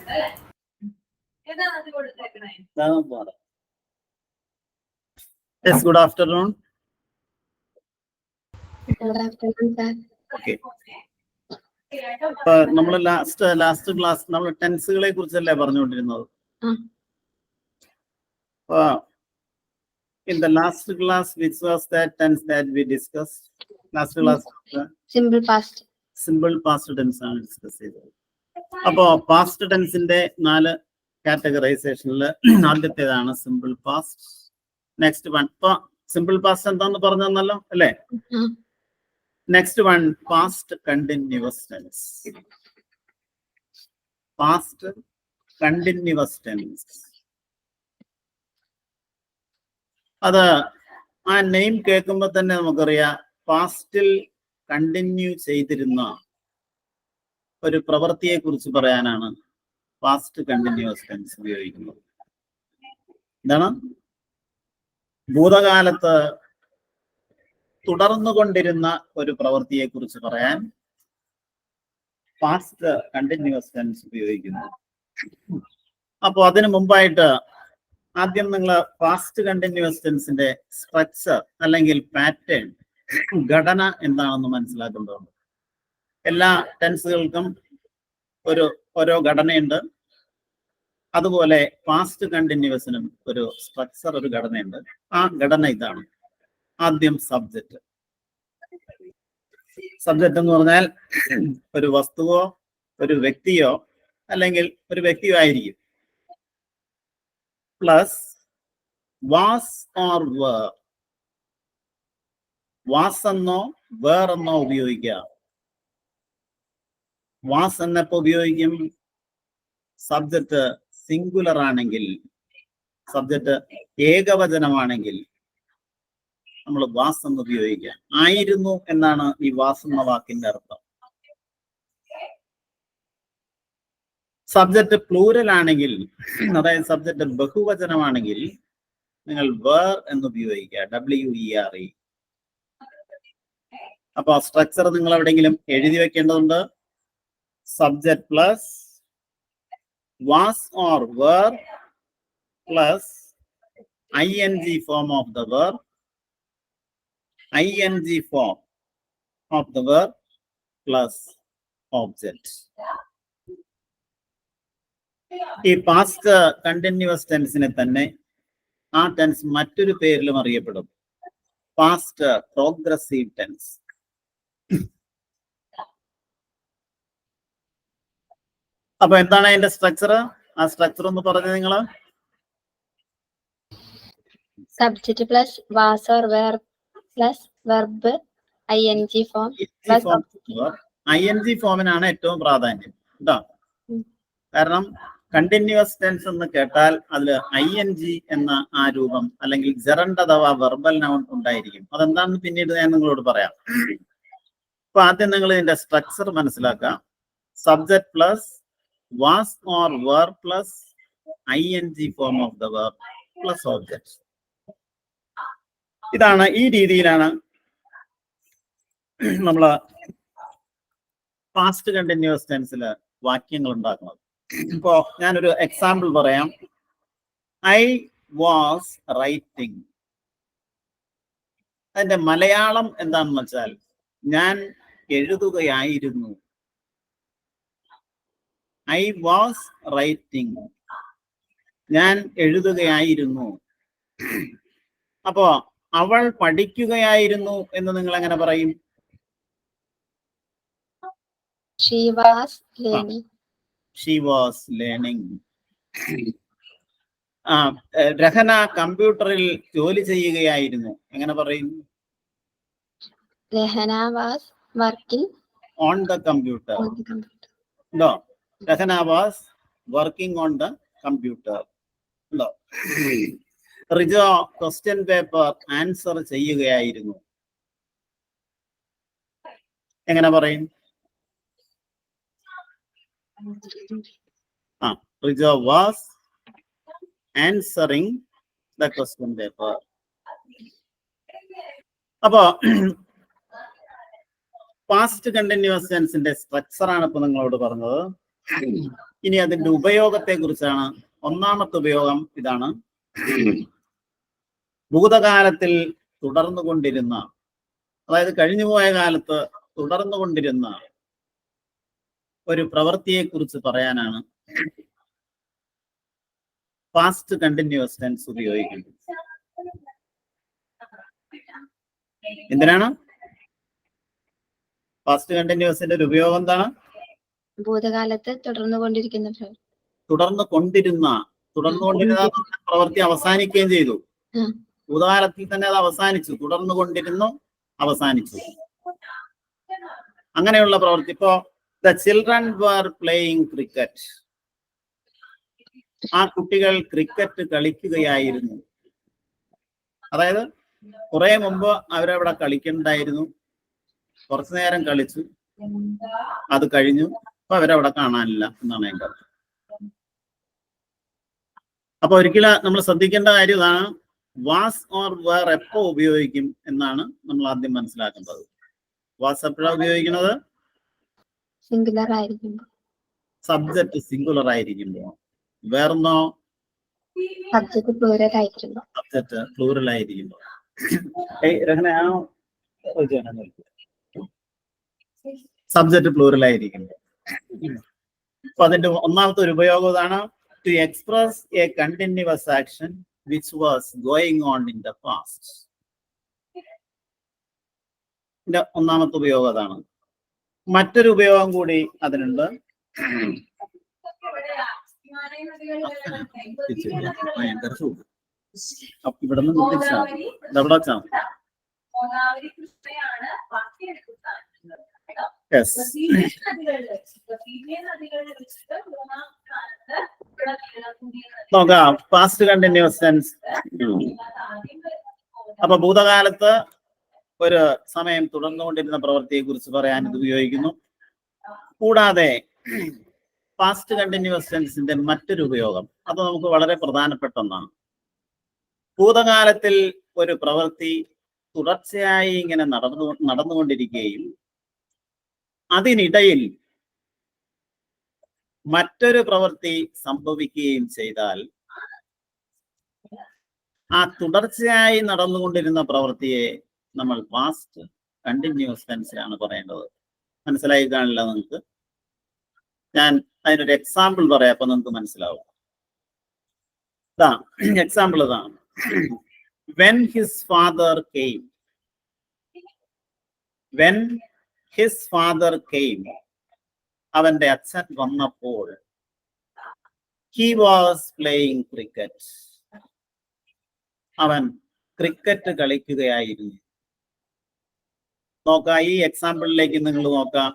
Yes, good afternoon. Good afternoon, sir. Okay. നമ്മൾ last class നമ്മൾ ടെൻസുകളെ കുറിച്ചല്ലേ പറഞ്ഞുകൊണ്ടിരുന്നത്. In the last class, which was that tense that we discussed? Last class, Simple past. Simple past tense ആണ് discuss ചെയ്തത്. അപ്പോ past ടെൻസിന്റെ 4 കാറ്റഗറൈസേഷനിൽ ആദ്യത്തേതാണ് simple past. Next one simple past എന്താന്ന് പറഞ്ഞു തന്നല്ലോ അല്ലേ? Next one past continuous tense. Past continuous tense, അത് ആ നെയിം കേൾക്കുമ്പോൾ തന്നെ നമുക്കറിയാം പാസ്റ്റിൽ കണ്ടിന്യൂ ചെയ്തിരുന്ന ഒരു പ്രവൃത്തിയെ കുറിച്ച് പറയാനാണ് പാസ്റ്റ് കണ്ടിന്യൂസ് ടെൻസ് ഉപയോഗിക്കുന്നത്. എന്താണ്? ഭൂതകാലത്ത് തുടർന്നുകൊണ്ടിരുന്ന ഒരു പ്രവൃത്തിയെ കുറിച്ച് പറയാൻ പാസ്റ്റ് കണ്ടിന്യൂസ് ടെൻസ് ഉപയോഗിക്കുന്നു. അപ്പോൾ അതിനു മുമ്പായിട്ട് ആദ്യം നിങ്ങൾ പാസ്റ്റ് കണ്ടിന്യൂസ് ടെൻസിന്റെ സ്ട്രക്ചർ അല്ലെങ്കിൽ പാറ്റേൺ, ഘടന എന്താണെന്ന് മനസ്സിലാക്കേണ്ടതുണ്ട്. എല്ലാ ടെൻസുകൾക്കും ഓരോ ഘടനയുണ്ട്. അതുപോലെ പാസ്റ്റ് കണ്ടിന്യൂസിനും ഒരു സ്ട്രക്ചർ, ഒരു ഘടനയുണ്ട്. ആ ഘടന ഇതാണ്. ആദ്യം സബ്ജക്റ്റ്. സബ്ജക്റ്റ് എന്ന് പറഞ്ഞാൽ ഒരു വസ്തുവോ ഒരു വ്യക്തിയോ അല്ലെങ്കിൽ ഒരു വ്യക്തിയോ ആയിരിക്കും. Plus was or were. Was എന്നോ വേർ എന്നോ ഉപയോഗിക്കാം. വാസ് എന്നപ്പോ ഉപയോഗിക്കും? സബ്ജക്റ്റ് സിംഗുലർ ആണെങ്കിൽ, സബ്ജക്റ്റ് ഏകവചനമാണെങ്കിൽ നമ്മൾ വാസ് എന്ന് ഉപയോഗിക്കാം. ആയിരുന്നു എന്നാണ് ഈ വാസ് എന്ന വാക്കിന്റെ അർത്ഥം. സബ്ജക്റ്റ് പ്ലൂരൽ ആണെങ്കിൽ, അതായത് സബ്ജക്റ്റ് ബഹുവചനമാണെങ്കിൽ നിങ്ങൾ വേർ എന്ന് ഉപയോഗിക്കുക, WERE. അപ്പൊ സ്ട്രക്ചർ നിങ്ങൾ എവിടെയെങ്കിലും എഴുതി വെക്കേണ്ടതുണ്ട്. Subject plus was or were plus ING form of the verb, ING form of the verb plus object. ഈ പാസ്റ്റ് കണ്ടിന്യൂസ് ടെൻസിനെ തന്നെ ആ ടെൻസ് മറ്റൊരു പേരിലും അറിയപ്പെടും, പാസ്റ്റ് പ്രോഗ്രസീവ് ടെൻസ്. അപ്പൊ എന്താണ് അതിന്റെ സ്ട്രക്ചർ? ആ സ്ട്രക്ചർ ഒന്ന് പറഞ്ഞത് നിങ്ങള്. Subject plus was or were plus verb ING form plus ING ഫോമിനാണ് ഏറ്റവും പ്രാധാന്യം കേട്ടോ. കാരണം കണ്ടിന്യൂസ് ടെൻസ് എന്ന് കേട്ടാൽ അതിൽ ING എന്ന ആ രൂപം അല്ലെങ്കിൽ ജെറണ്ട് അഥവാ വെർബൽ നൗൺ ഉണ്ടായിരിക്കും. അതെന്താണെന്ന് പിന്നീട് ഞാൻ നിങ്ങളോട് പറയാം. അപ്പൊ ആദ്യം നിങ്ങൾ ഇതിന്റെ സ്ട്രക്ചർ മനസ്സിലാക്കാം. Subject plus was or were plus ING form of the verb plus object. ഇതാണ്, ഈ രീതിയിലാണ് നമ്മള് പാസ്റ്റ് കണ്ടിന്യൂസ് ടെൻസില് വാക്യങ്ങൾ ഉണ്ടാക്കുന്നത്. ഇപ്പോ ഞാനൊരു എക്സാമ്പിൾ പറയാം. I was writing. അതിന്റെ മലയാളം എന്താണെന്ന് വെച്ചാൽ ഞാൻ എഴുതുകയായിരുന്നു. I was writing. ഞാൻ എഴുതുകയായിരുന്നു. അപ്പോ അവൾ പഠിക്കുകയായിരുന്നു എന്ന് നിങ്ങൾ എങ്ങനെ പറയും? She was learning. She was learning. Rahana കമ്പ്യൂട്ടറിൽ ജോലി ചെയ്യുകയായിരുന്നു, എങ്ങനെ പറയും? Rehana was working on the computer. No, Rehana was working on the computer. No. Rijo question paper answer ചെയ്യുകയായിരുന്നു, എങ്ങനെ പറയും? Rijo was answering the question paper. അപ്പോ പാസ്റ്റ് കണ്ടിന്യൂസ് ടെൻസിന്റെ സ്ട്രക്ചർ ആണ് ഇപ്പൊ നിങ്ങളോട് പറഞ്ഞത്. ഇനി അതിന്റെ ഉപയോഗത്തെ കുറിച്ചാണ്. ഒന്നാമത്തെ ഉപയോഗം ഇതാണ്. ഭൂതകാലത്തിൽ തുടർന്നുകൊണ്ടിരുന്ന, അതായത് കഴിഞ്ഞുപോയ കാലത്ത് തുടർന്നുകൊണ്ടിരുന്ന ഒരു പ്രവൃത്തിയെ കുറിച്ച് പറയാനാണ് പാസ്റ്റ് കണ്ടിന്യൂസ് ടെൻസ് ഉപയോഗിക്കുന്നത്. എന്തിനാണ് പാസ്റ്റ് കണ്ടിന്യൂസിന്റെ ഒരു ഉപയോഗം? എന്താണ്? ഭൂതകാലത്ത് തുടർന്നുകൊണ്ടിരുന്ന പ്രവൃത്തി അവസാനിക്കുകയും ചെയ്തു. ഭൂതകാലത്തിൽ തന്നെ അത് അവസാനിച്ചു. തുടർന്നുകൊണ്ടിരുന്നു, അവസാനിച്ചു. അങ്ങനെയുള്ള പ്രവൃത്തി. ഇപ്പോ the children were playing cricket. ആ കുട്ടികൾ ക്രിക്കറ്റ് കളിക്കുകയായിരുന്നു. അതായത് കുറെ മുമ്പ് അവരവിടെ കളിക്കണ്ടായിരുന്നു, കുറച്ചു നേരം കളിച്ചു, അത് കഴിഞ്ഞു, അപ്പൊ അവരവിടെ കാണാനില്ല എന്നാണ് എൻ്റെ അർത്ഥം. അപ്പൊ ഒരിക്കലും നമ്മൾ ശ്രദ്ധിക്കേണ്ട കാര്യം ഇതാണ്, വാസ് ഓർ വേർ എപ്പോ ഉപയോഗിക്കും എന്നാണ് നമ്മൾ ആദ്യം മനസ്സിലാക്കേണ്ടത്. വാസ് എപ്പോഴാണ് ഉപയോഗിക്കുന്നത്? സിംഗുലർ ആയിരിക്കുമ്പോൾ. സബ്ജക്ട് സിംഗുലർ ആയിരിക്കുമ്പോൾ. വേറെന്നോ? സബ്ജക്ട് പ്ലൂറൽ ആയിരിക്കുമ്പോൾ. സബ്ജക്ട് പ്ലൂറൽ ആയിരിക്കുമ്പോൾ. സബ്ജക്ട് പ്ലൂറൽ ആയിരിക്കുമ്പോൾ. അപ്പൊ അതിന്റെ ഒന്നാമത്തെ ഒരു ഉപയോഗം ഇതാണ്, to express a continuous action which was going on in the past. ഇതിന്റെ ഒന്നാമത്തെ ഉപയോഗം അതാണ്. മറ്റൊരു ഉപയോഗം കൂടി അതിനുണ്ട്. ഇവിടെ നിന്ന് നോക്കാം പാസ്റ്റ് കണ്ടിന്യൂസ് ടെൻസ്. അപ്പൊ ഭൂതകാലത്ത് ഒരു സമയം തുടർന്നുകൊണ്ടിരുന്ന പ്രവൃത്തിയെ കുറിച്ച് പറയാൻ ഇത് ഉപയോഗിക്കുന്നു. കൂടാതെ പാസ്റ്റ് കണ്ടിന്യൂസ് ടെൻസിന്റെ മറ്റൊരു ഉപയോഗം, അത് നമുക്ക് വളരെ പ്രധാനപ്പെട്ട ഒന്നാണ്. ഭൂതകാലത്തിൽ ഒരു പ്രവൃത്തി തുടർച്ചയായി ഇങ്ങനെ നടന്നുകൊണ്ടിരിക്കുകയും അതിനിടയിൽ മറ്റൊരു പ്രവൃത്തി സംഭവിക്കുകയും ചെയ്താൽ ആ തുടർച്ചയായി നടന്നുകൊണ്ടിരുന്ന പ്രവൃത്തിയെ നമ്മൾ പാസ്റ്റ് കണ്ടിന്യൂസ് ടെൻസിലാണ് പറയേണ്ടത്. മനസ്സിലായി കാണില്ല നിങ്ങൾക്ക്? ഞാൻ അതിനൊരു എക്സാമ്പിൾ പറയാം, അപ്പൊ നിങ്ങൾക്ക് മനസ്സിലാവും. എക്സാമ്പിൾ ഇതാണ്. When his father came. When his father came. അവന്റെ അച്ഛൻ വന്നപ്പോൾ. He was playing cricket. അവൻ ക്രിക്കറ്റ് കളിക്കുകയായിരുന്നു. നോക്കാം, ഈ എക്സാമ്പിളിലേക്ക് നിങ്ങൾ നോക്കാം.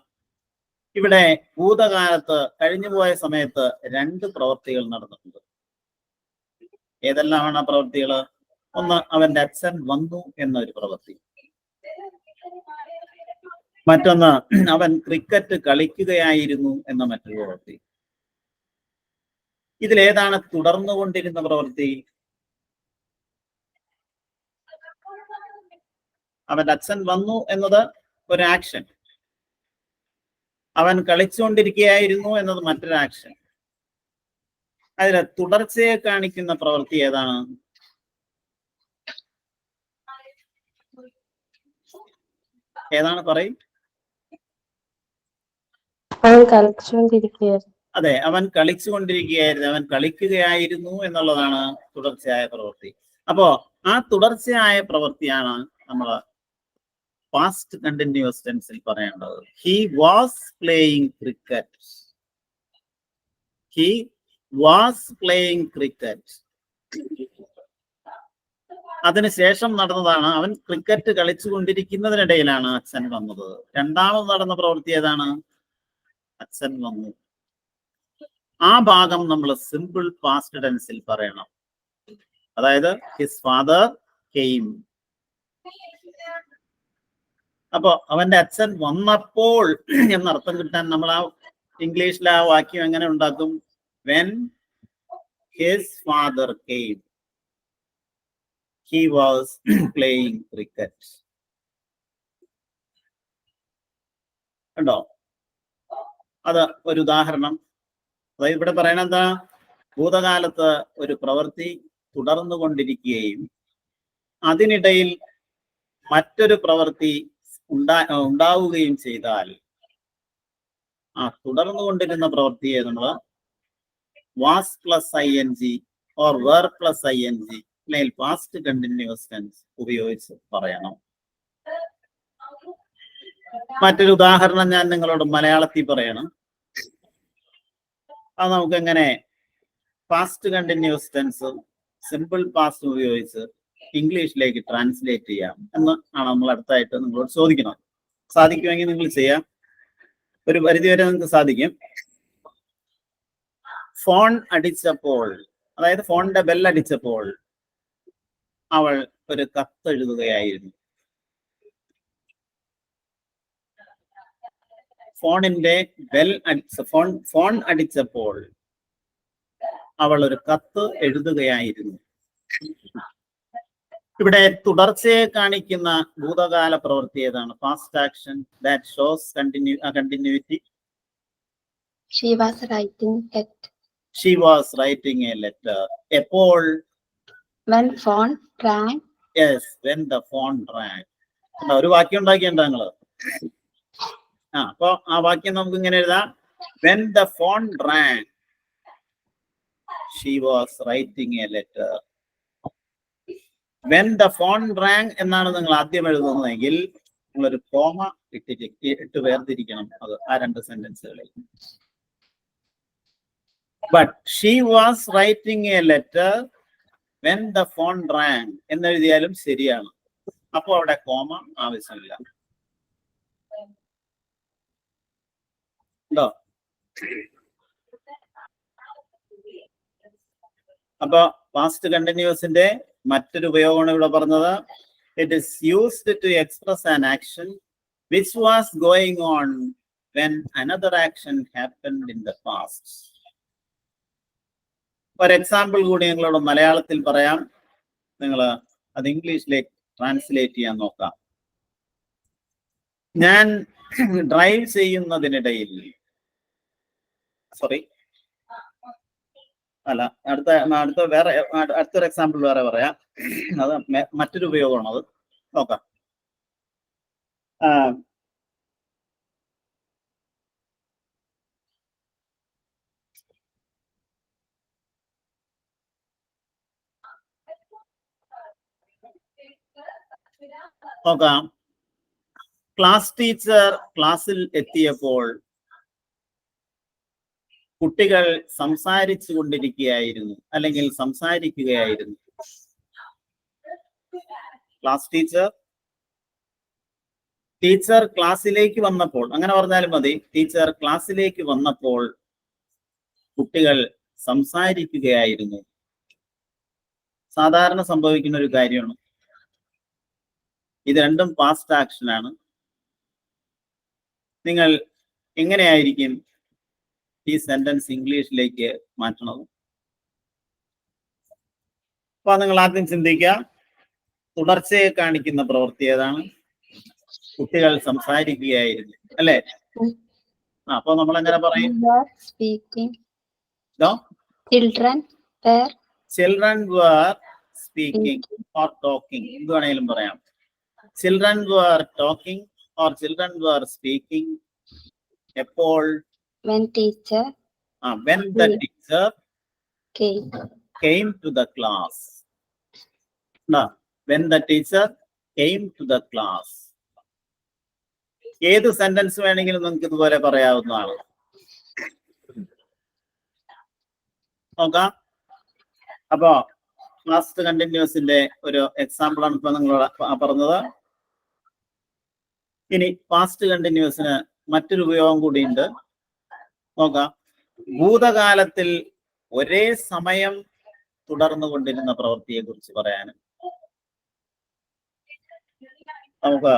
ഇവിടെ ഭൂതകാലത്ത് കഴിഞ്ഞുപോയ സമയത്ത് രണ്ട് പ്രവൃത്തികൾ നടന്നിട്ടുണ്ട്. ഏതെല്ലാമാണ് ആ പ്രവൃത്തികൾ? ഒന്ന്, അവന്റെ അച്ഛൻ വന്നു എന്നൊരു പ്രവൃത്തി. മറ്റൊന്ന്, അവൻ ക്രിക്കറ്റ് കളിക്കുകയായിരുന്നു എന്ന മറ്റൊരു പ്രവൃത്തി. ഇതിലേതാണ് തുടർന്നുകൊണ്ടിരുന്ന പ്രവൃത്തി? അവന്റെ അച്ഛൻ വന്നു എന്നത് ഒരു ആക്ഷൻ, അവൻ കളിച്ചുകൊണ്ടിരിക്കുകയായിരുന്നു എന്നത് മറ്റൊരു ആക്ഷൻ. അതിന് തുടർച്ചയെ കാണിക്കുന്ന പ്രവൃത്തി ഏതാണ്? ഏതാണ് പറയും? അതെ, അവൻ കളിച്ചുകൊണ്ടിരിക്കുകയായിരുന്നു, അവൻ കളിക്കുകയായിരുന്നു എന്നുള്ളതാണ് തുടർച്ചയായ പ്രവൃത്തി. അപ്പോ ആ തുടർച്ചയായ പ്രവൃത്തിയാണ് നമ്മൾ പാസ്റ്റ് കണ്ടിന്യൂസ് ടെൻസിൽ പറയേണ്ടത്. He was playing cricket. He was playing cricket. അതിനുശേഷം നടന്നതാണ്, അവൻ ക്രിക്കറ്റ് കളിച്ചുകൊണ്ടിരിക്കുന്നതിനിടയിലാണ് അച്ഛൻ വന്നത്. രണ്ടാമത് നടന്ന പ്രവൃത്തി ഏതാണ്? അച്ഛൻ വന്നു. ആ ഭാഗം നമ്മൾ സിമ്പിൾ പാസ്റ്റ് ടെൻസിൽ പറയണം. അതായത് ഹിസ് ഫാദർ കെയിം. അപ്പൊ അവന്റെ അച്ഛൻ വന്നപ്പോൾ എന്നർത്ഥം കിട്ടാൻ നമ്മൾ ആ ഇംഗ്ലീഷിലെ ആ വാക്യം എങ്ങനെ ഉണ്ടാക്കും? When his father came, he was playing cricket. കണ്ടോ? അത് ഒരു ഉദാഹരണം. അതായത് ഇവിടെ പറയണ എന്താ, ഭൂതകാലത്ത് ഒരു പ്രവൃത്തി തുടർന്നു കൊണ്ടിരിക്കുകയും അതിനിടയിൽ മറ്റൊരു പ്രവൃത്തി ഉണ്ടാവുകയും ചെയ്താൽ ആ തുടർന്നു കൊണ്ടിരുന്ന പ്രവൃത്തിയെ നമ്മൾ was plus ING or were plus ING അല്ലെങ്കിൽ പാസ്റ്റ് കണ്ടിന്യൂസ് ടെൻസ് ഉപയോഗിച്ച് പറയണം. മറ്റൊരു ഉദാഹരണം ഞാൻ നിങ്ങളോട് മലയാളത്തിൽ പറയണം. അത് നമുക്ക് എങ്ങനെ past continuous tense simple past ഉപയോഗിച്ച് ഇംഗ്ലീഷിലേക്ക് ട്രാൻസ്ലേറ്റ് ചെയ്യാം എന്ന് ആണ് നമ്മൾ അടുത്തായിട്ട് നിങ്ങളോട് ചോദിക്കുന്നത്. സാധിക്കുമെങ്കിൽ നിങ്ങൾ ചെയ്യാം, ഒരു പരിധിവരെ നിങ്ങൾക്ക് സാധിക്കും. ഫോൺ അടിച്ചപ്പോൾ, അതായത് ഫോണിന്റെ ബെല്ലടിച്ചപ്പോൾ അവൾ ഒരു കത്തെഴുതുകയായിരുന്നു. ഫോണിന്റെ ബെൽ ഫോൺ അടിച്ചപ്പോൾ അവൾ ഒരു കത്ത് എഴുതുകയായിരുന്നു. ഇവിടെ തുടർച്ചയെ കാണിക്കുന്ന ഭൂതകാല പ്രവൃത്തി ഏതാണ്? Past action that shows continuity. She was writing it. She was writing a letter. എപ്പോൾ? When phone rang. Yes, when the phone rang. ഒരു വാക്യം ഉണ്ടാക്കിയുണ്ടോ നിങ്ങള്? അപ്പൊ ആ വാക്യം നമുക്ക് ഇങ്ങനെ എഴുതാം. When the phone rang, she was writing a letter. When the phone rang എന്നാണ് നിങ്ങൾ ആദ്യം എഴുതുന്നതെങ്കിൽ നിങ്ങളൊരു കോമ ഇട്ട് വേർതിരിക്കണം അത് ആ രണ്ട് സെന്റൻസുകളിൽ. But she was writing a letter when the phone rang എന്നെഴുതിയാലും ശരിയാണ്. അപ്പൊ അവിടെ കോമ ആവശ്യമില്ല. ഉണ്ടോ? അപ്പൊ പാസ്റ്റ് കണ്ടിന്യൂസിന്റെ മറ്റൊരു ഉപയോഗമാണ് ഇവിടെ പറഞ്ഞത്. It is used to express an action which was going on when another action happened in the past. ഒരു എക്സാമ്പിൾ കൂടി നിങ്ങളോട് മലയാളത്തിൽ പറയാം, നിങ്ങൾ അത് ഇംഗ്ലീഷിലേക്ക് ട്രാൻസ്ലേറ്റ് ചെയ്യാൻ നോക്കാം. ഞാൻ ഡ്രൈവ് ചെയ്യുന്നതിനിടയിൽ, സോറി അല്ല, അടുത്തൊരു എക്സാമ്പിൾ വേറെ പറയാം. അത് മറ്റൊരു ഉപയോഗമാണ്, അത് നോക്കാം. നോക്കാം. ക്ലാസ് ടീച്ചർ ക്ലാസ്സിൽ എത്തിയപ്പോൾ കുട്ടികൾ സംസാരിച്ചു കൊണ്ടിരിക്കുകയായിരുന്നു അല്ലെങ്കിൽ സംസാരിക്കുകയായിരുന്നു. ക്ലാസ് ടീച്ചർ ക്ലാസ്സിലേക്ക് വന്നപ്പോൾ, അങ്ങനെ പറഞ്ഞാലും മതി. ടീച്ചർ ക്ലാസ്സിലേക്ക് വന്നപ്പോൾ കുട്ടികൾ സംസാരിക്കുകയായിരുന്നു. സാധാരണ സംഭവിക്കുന്ന ഒരു കാര്യമാണ്. ഇത് രണ്ടും പാസ്റ്റ് ആക്ഷൻ ആണ്. നിങ്ങൾ എങ്ങനെയായിരിക്കും ഈ സെന്റൻസ് ഇംഗ്ലീഷിലേക്ക് മാറ്റണം? അപ്പൊ നിങ്ങൾ ആദ്യം ചിന്തിക്കുക, തുടർച്ചയെ കാണിക്കുന്ന പ്രവൃത്തി ഏതാണ്? കുട്ടികൾ സംസാരിക്കുകയായിരുന്നു, അല്ലേ? അപ്പൊ നമ്മൾ എങ്ങനെ പറയും? Children were speaking or talking. എന്ത് വേണമെങ്കിലും പറയാം. Children were talking or children were speaking. എപ്പോൾ? When the teacher came to the class. When the teacher came to the class. ഏത് സെന്റൻസ് വേണമെങ്കിലും നിങ്ങൾക്ക് ഇതുപോലെ പറയാവുന്നതാണ്. നോക്കാം. അപ്പോ പാസ്റ്റ് കണ്ടിന്യൂസിന്റെ ഒരു എക്സാമ്പിൾ ആണ് ഇപ്പൊ നിങ്ങളോട് പറഞ്ഞത്. ഇനി പാസ്റ്റ് കണ്ടിന്യൂസിന് മറ്റൊരു ഉപയോഗം കൂടിയുണ്ട്. നോക്കാം. ഭൂതകാലത്തിൽ ഒരേ സമയം തുടർന്നു കൊണ്ടിരുന്ന പ്രവൃത്തിയെ കുറിച്ച് പറയാനും നമുക്ക്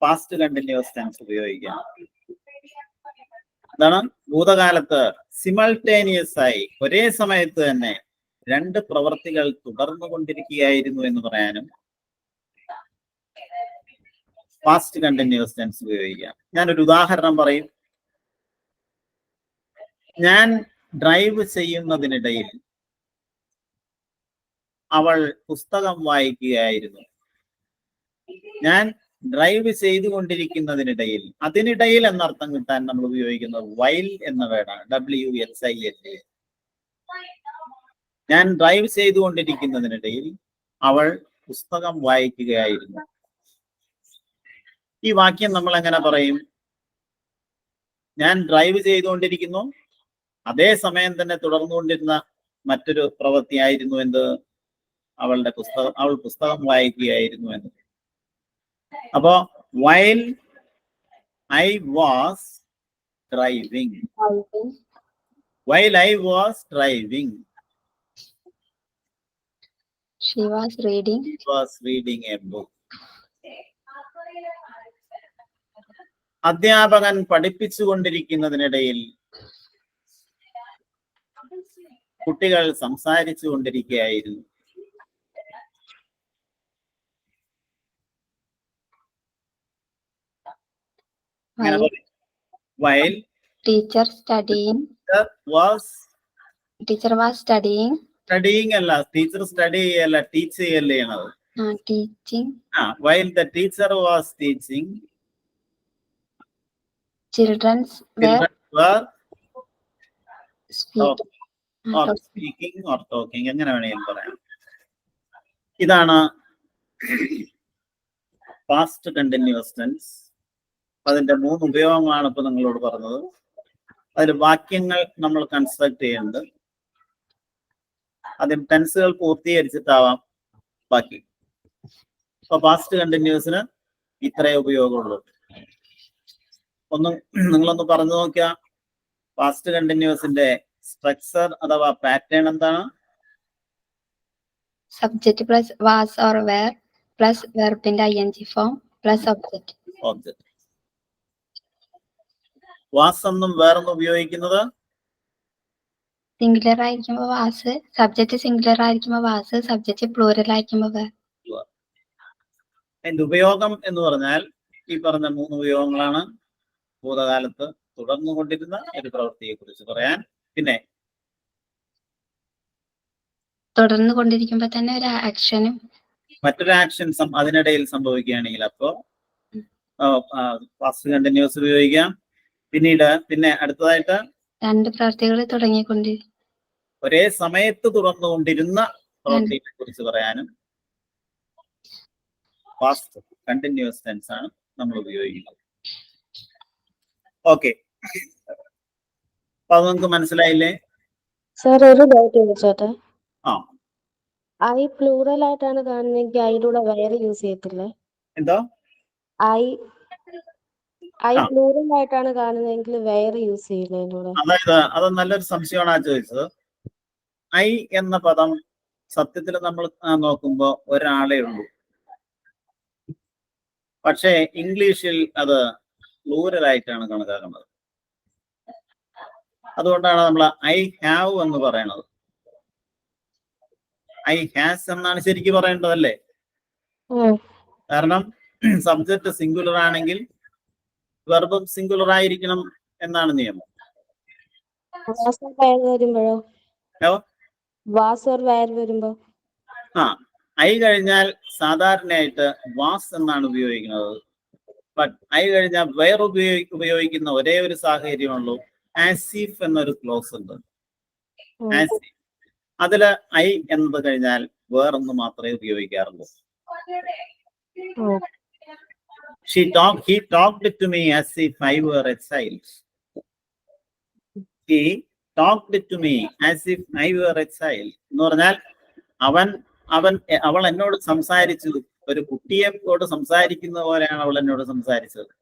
പാസ്റ്റ് കണ്ടിന്യൂസ് ടെൻസ് ഉപയോഗിക്കാം. എന്താണ്? ഭൂതകാലത്ത് സിമൾട്ടേനിയസ് ആയി ഒരേ സമയത്ത് തന്നെ രണ്ട് പ്രവൃത്തികൾ തുടർന്നു കൊണ്ടിരിക്കുകയായിരുന്നു എന്ന് പറയാനും പാസ്റ്റ് കണ്ടിന്യൂസ് ടെൻസ് ഉപയോഗിക്കാം. ഞാനൊരു ഉദാഹരണം പറയും. ഞാൻ ഡ്രൈവ് ചെയ്യുന്നതിനിടയിൽ അവൾ പുസ്തകം വായിക്കുകയായിരുന്നു. ഞാൻ ഡ്രൈവ് ചെയ്തുകൊണ്ടിരിക്കുന്നതിനിടയിൽ, അതിനിടയിൽ എന്നർത്ഥം കിട്ടാൻ നമ്മൾ ഉപയോഗിക്കുന്നത് വൈൽ എന്ന വേർഡാണ്, WHIL. ഞാൻ ഡ്രൈവ് ചെയ്തുകൊണ്ടിരിക്കുന്നതിനിടയിൽ അവൾ പുസ്തകം വായിക്കുകയായിരുന്നു. ഈ വാക്യം നമ്മൾ എങ്ങനെ പറയും? ഞാൻ ഡ്രൈവ് ചെയ്തുകൊണ്ടിരിക്കുന്നു, അതേ സമയം തന്നെ തുടർന്നുകൊണ്ടിരുന്ന മറ്റൊരു പ്രവൃത്തിയായിരുന്നു എന്ത്? അവൾ പുസ്തകം വായിക്കുകയായിരുന്നു എന്ന്. അപ്പോ while I was driving, while I was driving, She was reading. she was reading a book. അധ്യാപകൻ പഠിപ്പിച്ചുകൊണ്ടിരിക്കുന്നതിനിടയിൽ കുട്ടികൾ സംസാരിച്ചു കൊണ്ടിരിക്കുകയായിരുന്നു. While teacher studying. Teacher was studying. Studying അല്ല, ടീച്ചർ സ്റ്റഡി ചെയ്യല്ല, ടീച്ച് ചെയ്യല്ലേ ചെയ്യണത്. Teaching. While the teacher was teaching, children were speaking or talking. എങ്ങനെ വേണമെങ്കിലും പറയാം. ഇതാണ് പാസ്റ്റ് കണ്ടിന്യൂസ് ടെൻസ്. അതിന്റെ 3 ഉപയോഗങ്ങളാണ് ഇപ്പൊ നിങ്ങളോട് പറഞ്ഞത്. അതിൽ വാക്യങ്ങൾ നമ്മൾ കൺസ്ട്രക്ട് ചെയ്യുന്നുണ്ട്. ആദ്യം ടെൻസുകൾ പൂർത്തീകരിച്ചിട്ടാവാം ബാക്കി. ഇപ്പൊ പാസ്റ്റ് കണ്ടിന്യൂസിന് ഇത്രേ ഉപയോഗമുള്ളൂ. നിങ്ങളൊന്ന് പറഞ്ഞു നോക്കിയാ പാസ്റ്റ് കണ്ടിന്യൂസിന്റെ സ്ട്രക്ചർ അഥവാ പാറ്റേൺ എന്താണ്? Subject plus was or were plus വെർബിന്റെ ing form plus object. Was എന്നും വേറൊന്നും ഉപയോഗിക്കുന്നത് സിംഗുലർ ആയിരിക്കുമ്പോ വാസ്, സബ്ജക്റ്റ് സിംഗുലർ ആയിരിക്കുമ്പോ വാസ്, സബ്ജക്റ്റ് പ്ലൂറൽ ആയിരിക്കുമ്പോ വേർ. അതിന്റെ ഉപയോഗം എന്ന് പറഞ്ഞാൽ ഈ പറഞ്ഞ 3 ഉപയോഗങ്ങളാണ്. ഭൂതകാലത്ത് തുടർന്നുകൊണ്ടിരുന്ന ഒരു പ്രവൃത്തിയെ കുറിച്ച് പറയാൻ, പിന്നെ തുടർന്നു കൊണ്ടിരിക്കുമ്പോ തന്നെ ഒരു ആക്ഷനും മറ്റൊരു ആക്ഷൻ അതിനിടയിൽ സംഭവിക്കുകയാണെങ്കിൽ അപ്പോ പാസ്റ്റ് കണ്ടിന്യൂസ് ഉപയോഗിക്കാം. പിന്നെ അടുത്തതായിട്ട് 2 പ്രവൃത്തികൾ തുടങ്ങിക്കൊണ്ടിരിക്കും, ഒരേ സമയത്ത് തുടർന്നുകൊണ്ടിരുന്ന പ്രവൃത്തിയെ കുറിച്ച് പറയാനും പാസ്റ്റ് കണ്ടിന്യൂസ് ടെൻസ് ആണ് നമ്മൾ ഉപയോഗിക്കുന്നത്. ഓക്കെ, അപ്പൊ അത് നിങ്ങൾക്ക് മനസ്സിലായില്ലേ? സാർ ഒരു ഡൗട്ട് ചോദിച്ചോട്ടെ. ആ, ഐ പ്ലൂറൽ ആയിട്ടാണ് കാണുന്നതെങ്കിൽ ഐയുടെ കൂടെ വേറെ യൂസ് ചെയ്യത്തില്ലേ? എന്തോ ഐ പ്ലൂറൽ ആയിട്ടാണ് കാണുന്നതെങ്കിൽ വേറെ യൂസ് ചെയ്യില്ലേ അതിലൂടെ? അതായത് അത് നല്ലൊരു സംശയമാണ് ആ ചോദിച്ചത്. ഐ എന്ന പദം സത്യത്തിൽ നമ്മൾ നോക്കുമ്പോ ഒരാളെ ഉള്ളൂ. പക്ഷേ ഇംഗ്ലീഷിൽ അത് പ്ലൂറൽ ആയിട്ടാണ് കണക്കാക്കുന്നത്. അതുകൊണ്ടാണ് നമ്മൾ ഐ ഹാവ് എന്ന് പറയുന്നത്. ഐ ഹാസ് എന്നാണ് ശരിക്കും പറയേണ്ടതല്ലേ? കാരണം സബ്ജക്റ്റ് സിംഗുലർ ആണെങ്കിൽ വെർബും സിംഗുലർ ആയിരിക്കണം എന്നാണ് നിയമം. വരുമ്പോ ഐ കഴിഞ്ഞാൽ സാധാരണയായിട്ട് വാസ് എന്നാണ് ഉപയോഗിക്കുന്നത്. ബട്ട് ഐ കഴിഞ്ഞാൽ വേർ ഉപയോഗിക്കുന്ന ഒരേ ഒരു സാഹചര്യമുള്ളൂ, ആസിഫ് എന്നൊരു ക്ലോസ് ഉണ്ട്. ആസിഫ് അതില് ഐ എന്നത് കഴിഞ്ഞാൽ വേറൊന്ന് മാത്രമേ ഉപയോഗിക്കാറുള്ളൂ. He talked to me as if I were a child. He talked to me as if I were a child. എന്ന് പറഞ്ഞാൽ അവൾ എന്നോട് സംസാരിച്ചു, ഒരു കുട്ടിയോട് സംസാരിക്കുന്ന പോലെയാണ് അവൾ എന്നോട് സംസാരിച്ചത്.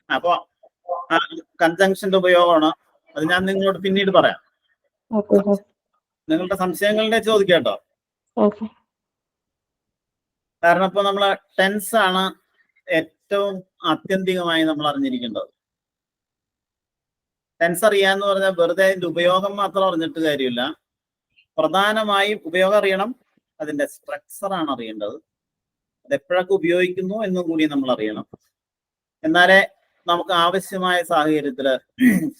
അപ്പൊ കൺജങ്ഷന്റെ ഉപയോഗമാണ്. അത് ഞാൻ നിങ്ങളോട് പിന്നീട് പറയാം. നിങ്ങളുടെ സംശയങ്ങളുടെ ചോദിക്കാട്ടോ. കാരണം ഇപ്പൊ നമ്മള് ടെൻസ് ആണ് ഏറ്റവും ആത്യന്തികമായി നമ്മൾ അറിഞ്ഞിരിക്കേണ്ടത്. ടെൻസ് അറിയാന്ന് പറഞ്ഞാൽ വെറുതെ അതിന്റെ ഉപയോഗം മാത്രം അറിഞ്ഞിട്ട് കാര്യമില്ല. പ്രധാനമായും ഉപയോഗം അറിയണം, അതിന്റെ സ്ട്രക്ചർ ആണ് അറിയേണ്ടത്. അത് എപ്പോഴൊക്കെ ഉപയോഗിക്കുന്നു എന്നും കൂടി നമ്മൾ അറിയണം. എന്നാലേ നമുക്ക് ആവശ്യമായ സാഹചര്യത്തിൽ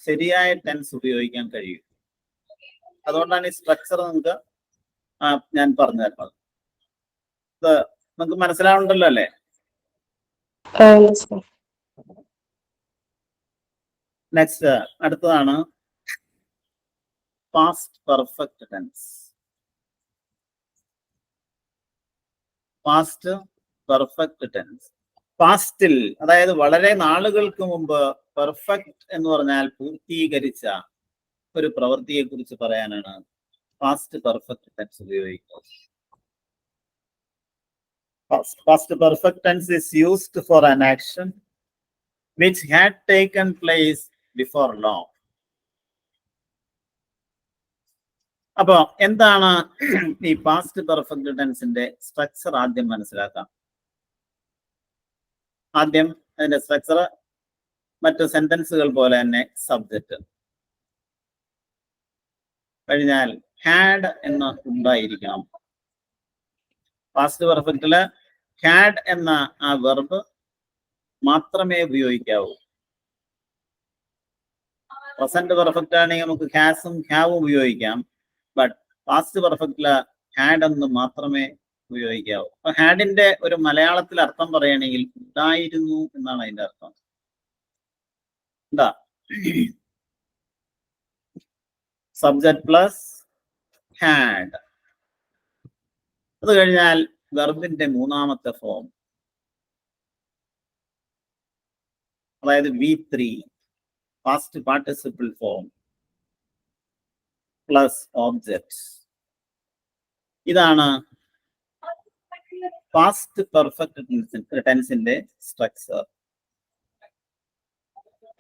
ശരിയായ ടെൻസ് ഉപയോഗിക്കാൻ കഴിയും. അതുകൊണ്ടാണ് ഈ സ്ട്രക്ചർ നിങ്ങൾക്ക് ഞാൻ പറഞ്ഞു തരുന്നത്. ഇത് നിങ്ങൾക്ക് മനസ്സിലാവുന്നുണ്ടല്ലോ അല്ലേ? നെക്സ്റ്റ് അടുത്തതാണ് past perfect tense. Past perfect tense. പാസ്റ്റിൽ, അതായത് വളരെ നാളുകൾക്ക് മുമ്പ്, പെർഫെക്റ്റ് എന്ന് പറഞ്ഞാൽ പൂർത്തീകരിച്ച ഒരു പ്രവൃത്തിയെ കുറിച്ച് പറയാനാണ് പാസ്റ്റ് പെർഫെക്റ്റ് ടെൻസ് ഉപയോഗിക്കുന്നത്. Past perfect tense is used for an action which had taken place before long. അപ്പൊ എന്താണ് ഈ പാസ്റ്റ് പെർഫെക്റ്റ് ടെൻസിന്റെ സ്ട്രക്ചർ? ആദ്യം മനസ്സിലാക്കാം. ആദ്യം അതിന്റെ സ്ട്രക്ചർ മറ്റു സെന്റൻസുകൾ പോലെ തന്നെ സബ്ജക്റ്റ് കഴിഞ്ഞാൽ ഹാഡ് എന്ന് ഉണ്ടായിരിക്കണം. പാസ്റ്റ് പെർഫെക്റ്റില് ഹാഡ് എന്ന ആ വെർബ് മാത്രമേ ഉപയോഗിക്കാവൂ. പ്രസന്റ് പെർഫെക്റ്റ് ആണെങ്കിൽ നമുക്ക് ഹാസും ഹാവും ഉപയോഗിക്കാം. ബട്ട് പാസ്റ്റ് പെർഫെക്റ്റില് ഹാഡ് എന്ന് മാത്രമേ ഉപയോഗിക്കാവൂ. അപ്പൊ ഹാഡിന്റെ ഒരു മലയാളത്തിൽ അർത്ഥം പറയുകയാണെങ്കിൽ ഉണ്ടായിരുന്നു എന്നാണ് അതിന്റെ അർത്ഥം. എന്താ? Subject plus had. അത് കഴിഞ്ഞാൽ വെർബിന്റെ മൂന്നാമത്തെ ഫോം, അതായത് V3 past participle form plus object. ഇതാണ് പാസ്റ്റ് പെർഫെക്റ്റ് ടെൻസിന്റെ സ്ട്രക്ചർ.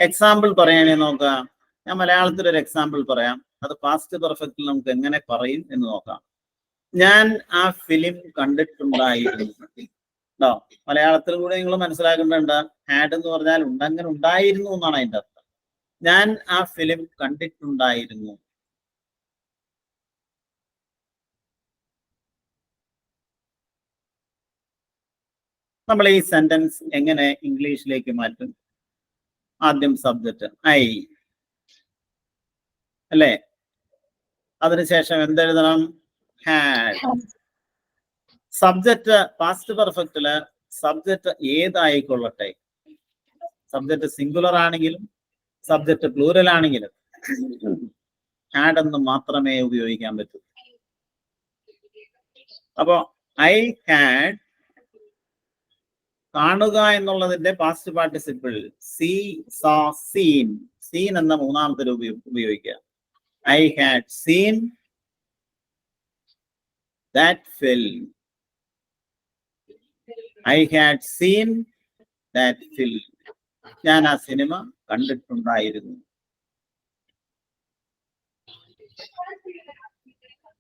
എക്സാമ്പിൾ പറയുകയാണെങ്കിൽ നോക്കാം. ഞാൻ മലയാളത്തിൽ ഒരു എക്സാമ്പിൾ പറയാം. അത് പാസ്റ്റ് പെർഫെക്റ്റിൽ നമുക്ക് എങ്ങനെ പറയും എന്ന് നോക്കാം. ഞാൻ ആ ഫിലിം കണ്ടിട്ടുണ്ടായിരുന്നു. മലയാളത്തിൽ കൂടെ നിങ്ങൾ മനസ്സിലാക്കേണ്ടത് ഹാഡ് എന്ന് പറഞ്ഞാൽ അങ്ങനെ ഉണ്ടായിരുന്നു എന്നാണ് അതിന്റെ അർത്ഥം. ഞാൻ ആ ഫിലിം കണ്ടിട്ടുണ്ടായിരുന്നു. നമ്മൾ ഈ സെന്റൻസ് എങ്ങനെ ഇംഗ്ലീഷിലേക്ക് മാറ്റും? ആദ്യം സബ്ജക്റ്റ് ഐ അല്ലേ? അതിനുശേഷം എന്തെഴുതണം? ഹാഡ്. സബ്ജക്റ്റ് പാസ്റ്റ് പെർഫെക്റ്റില് സബ്ജക്റ്റ് ഏതായിക്കൊള്ളട്ടെ, സബ്ജക്റ്റ് സിംഗുലർ ആണെങ്കിലും സബ്ജക്റ്റ് പ്ലൂറൽ ആണെങ്കിലും ഹാഡ് എന്ന് മാത്രമേ ഉപയോഗിക്കാൻ പറ്റൂ. അപ്പോ ഐ ഹാഡ് കാണുക എന്നുള്ളതിന്റെ past participle see, saw, seen. Seen എന്ന മൂന്നാമത്തെ ഉപയോഗിക്കുക. I had seen that film. I had seen that film. ഞാൻ ആ സിനിമ കണ്ടിട്ടുണ്ടായിരുന്നു.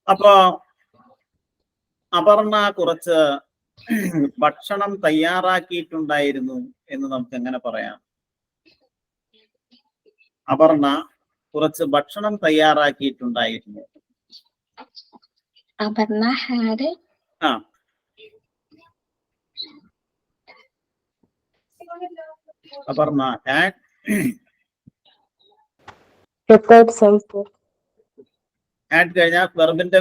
അപ്പോ അപർണ കുറച്ച് ഭക്ഷണം തയ്യാറാക്കിയിട്ടുണ്ടായിരുന്നു എന്ന് നമുക്ക് എങ്ങനെ പറയാം? അപർണ കുറച്ച് ഭക്ഷണം തയ്യാറാക്കിയിട്ടുണ്ടായിരുന്നു. Aparna had Aparna had prepared some food. Had കഴിഞ്ഞാൽ വെർബിന്റെ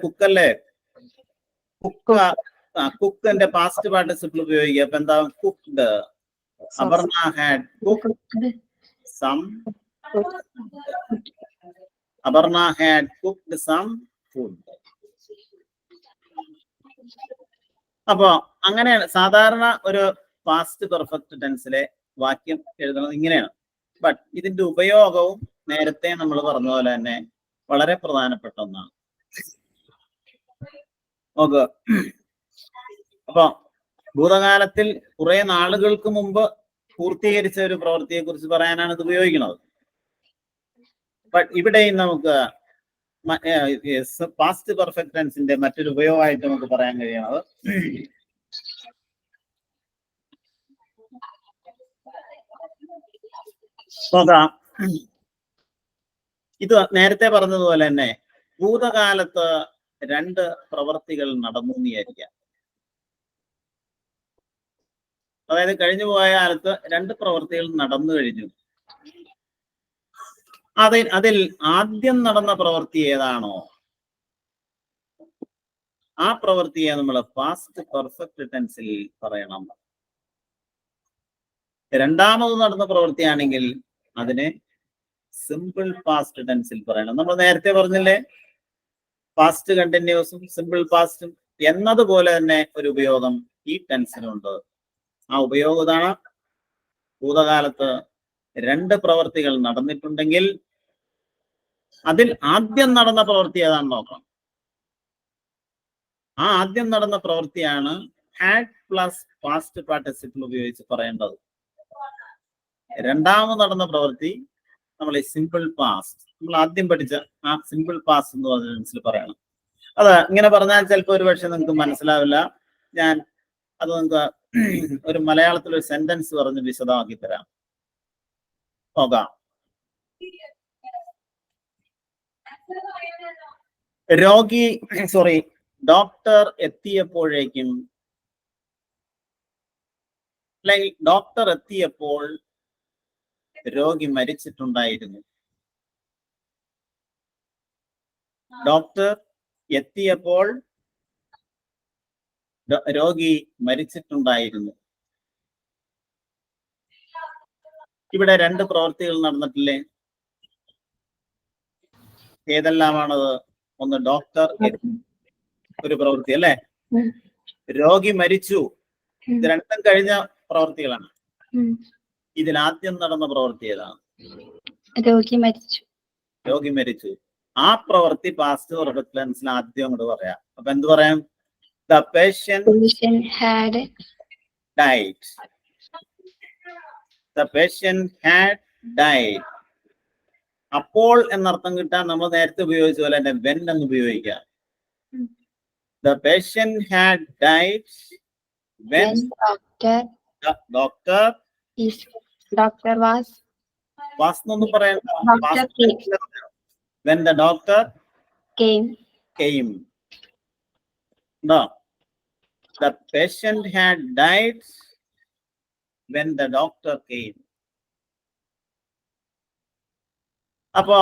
കുക്കല്ലേ? കുക്കിന്റെ പാസ്റ്റ് പാർട്ടിസിപ്പിൾ ഉപയോഗിക്കുക. അപ്പൊ എന്താ? Cooked. Aparna had cooked some. Aparna had cooked some food. അപ്പൊ അങ്ങനെയാണ് സാധാരണ ഒരു പാസ്റ്റ് പെർഫെക്റ്റ് ടെൻസിലെ വാക്യം എഴുതുന്നത് ഇങ്ങനെയാണ്. ബട്ട് ഇതിന്റെ ഉപയോഗവും നേരത്തെ നമ്മൾ പറഞ്ഞ പോലെ തന്നെ വളരെ പ്രധാനപ്പെട്ട ഒന്നാണ്. ഓക്കെ. അപ്പൊ ഭൂതകാലത്തിൽ കുറെ നാളുകൾക്ക് മുമ്പ് പൂർത്തീകരിച്ച ഒരു പ്രവൃത്തിയെ കുറിച്ച് പറയാനാണ് ഇത് ഉപയോഗിക്കുന്നത്. ബട്ട് ഇവിടെയും നമുക്ക് പാസ്റ്റ് പെർഫെക്റ്റ് ടെൻസിന്റെ മറ്റൊരു ഉപയോഗമായിട്ട് നമുക്ക് പറയാൻ കഴിയുന്നത് നോക്കാം. ഇത് നേരത്തെ പറഞ്ഞതുപോലെ തന്നെ ഭൂതകാലത്ത് രണ്ട് പ്രവർത്തികൾ നടന്നു എന്ന് വിചാരിക്കാം. അതായത് കഴിഞ്ഞു പോയ കാലത്ത് രണ്ട് പ്രവൃത്തികൾ നടന്നു കഴിഞ്ഞു. അതിൽ ആദ്യം നടന്ന പ്രവൃത്തി ഏതാണോ ആ പ്രവൃത്തിയെ നമ്മൾ പാസ്റ്റ് പെർഫെക്റ്റ് ടെൻസിൽ പറയണം. രണ്ടാമത് നടന്ന പ്രവൃത്തിയാണെങ്കിൽ അതിനെ സിമ്പിൾ പാസ്റ്റ് ടെൻസിൽ പറയണം. നമ്മൾ നേരത്തെ പറഞ്ഞില്ലേ, പാസ്റ്റ് കണ്ടിന്യൂസും സിമ്പിൾ പാസ്റ്റും എന്നതുപോലെ തന്നെ ഒരു ഉപയോഗം ഈ ടെൻസിനുണ്ട്. ആ ഉപയോഗം ഇതാണ്: ഭൂതകാലത്ത് രണ്ട് പ്രവൃത്തികൾ നടന്നിട്ടുണ്ടെങ്കിൽ അതിൽ ആദ്യം നടന്ന പ്രവൃത്തി ഏതാണെന്ന് നോക്കണം. ആ ആദ്യം നടന്ന പ്രവൃത്തിയാണ് ഹാഡ് പ്ലസ് പാസ്റ്റ് പാർട്ടിസിപ്പിൾ ഉപയോഗിച്ച് പറയേണ്ടത്. രണ്ടാമത് നടന്ന പ്രവൃത്തി നമ്മൾ ഈ സിമ്പിൾ പാസ്റ്റ്, നമ്മൾ ആദ്യം പഠിച്ച ആ സിമ്പിൾ പാസ്റ്റ് എന്ന് പറഞ്ഞ ടെൻസിൽ പറയണം. അത് ഇങ്ങനെ പറഞ്ഞാൽ ചിലപ്പോൾ ഒരു പക്ഷെ നിങ്ങൾക്ക് മനസ്സിലാവില്ല. ഞാൻ അത് നിങ്ങൾക്ക് ഒരു മലയാളത്തിൽ ഒരു സെന്റൻസ് പറഞ്ഞ് വിശദമാക്കി തരാം. നോക്കാം. ഡോക്ടർ എത്തിയപ്പോഴേക്കും, അല്ലെങ്കിൽ ഡോക്ടർ എത്തിയപ്പോൾ രോഗി മരിച്ചിട്ടുണ്ടായിരുന്നു. ഡോക്ടർ എത്തിയപ്പോൾ രോഗി മരിച്ചിട്ടുണ്ടായിരുന്നു. ഇവിടെ രണ്ട് പ്രവൃത്തികൾ നടന്നിട്ടില്ലേ? ഏതെല്ലാമാണത്? ഒന്ന് ഡോക്ടർ ഒരു പ്രവൃത്തി അല്ലേ, രോഗി മരിച്ചു, ഇത് രണ്ടും കഴിഞ്ഞ പ്രവൃത്തികളാണ്. ഇതിൽ ആദ്യം നടന്ന പ്രവൃത്തി ഏതാണ്? രോഗി മരിച്ചു. ആ പ്രവൃത്തി പാസ്റ്റ് പെർഫെക്റ്റ് ടെൻസിൽ ആദ്യം അങ്ങോട്ട് പറയാം. അപ്പൊ എന്ത് പറയാം? The patient had died. The patient had died. അപ്പോൾ എന്നർത്ഥം കിട്ടാൻ നമ്മൾ നേരത്തെ ഉപയോഗിച്ച പോലെ തന്നെ വെൻ എന്ന് ഉപയോഗിക്കാം. The patient had died when the doctor was എന്നൊന്നും പറയണ്ട. When the doctor came. No. The patient had died when the doctor came. അപ്പോ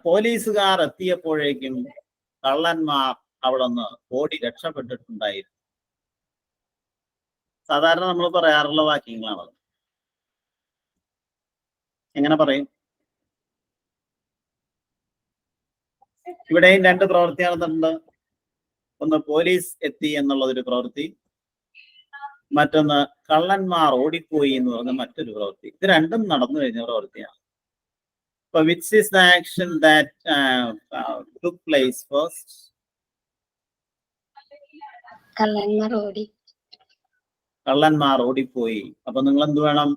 പോലീസുകാർ എത്തിയപ്പോഴേക്കും കള്ളന്മാർ അവിടെ നിന്ന് ഓടി രക്ഷപ്പെട്ടിട്ടുണ്ടായിരുന്നു. സാധാരണ നമ്മൾ പറയാറുള്ള വാക്യങ്ങളാണത്. എങ്ങനെ പറയും? ഇവിടെയും രണ്ട് പ്രവൃത്തി നടന്നിട്ടുണ്ട്. ഒന്ന് പോലീസ് എത്തി എന്നുള്ളതൊരു പ്രവൃത്തി, മറ്റൊന്ന് കള്ളന്മാർ ഓടിപ്പോയി എന്ന് പറഞ്ഞ മറ്റൊരു പ്രവൃത്തി. ഇത് രണ്ടും നടന്നു കഴിഞ്ഞ പ്രവൃത്തിയാണ്. അപ്പൊ which is the action that took place first? കള്ളന്മാർ ഓടിപ്പോയി. അപ്പൊ നിങ്ങൾ എന്ത് വേണം?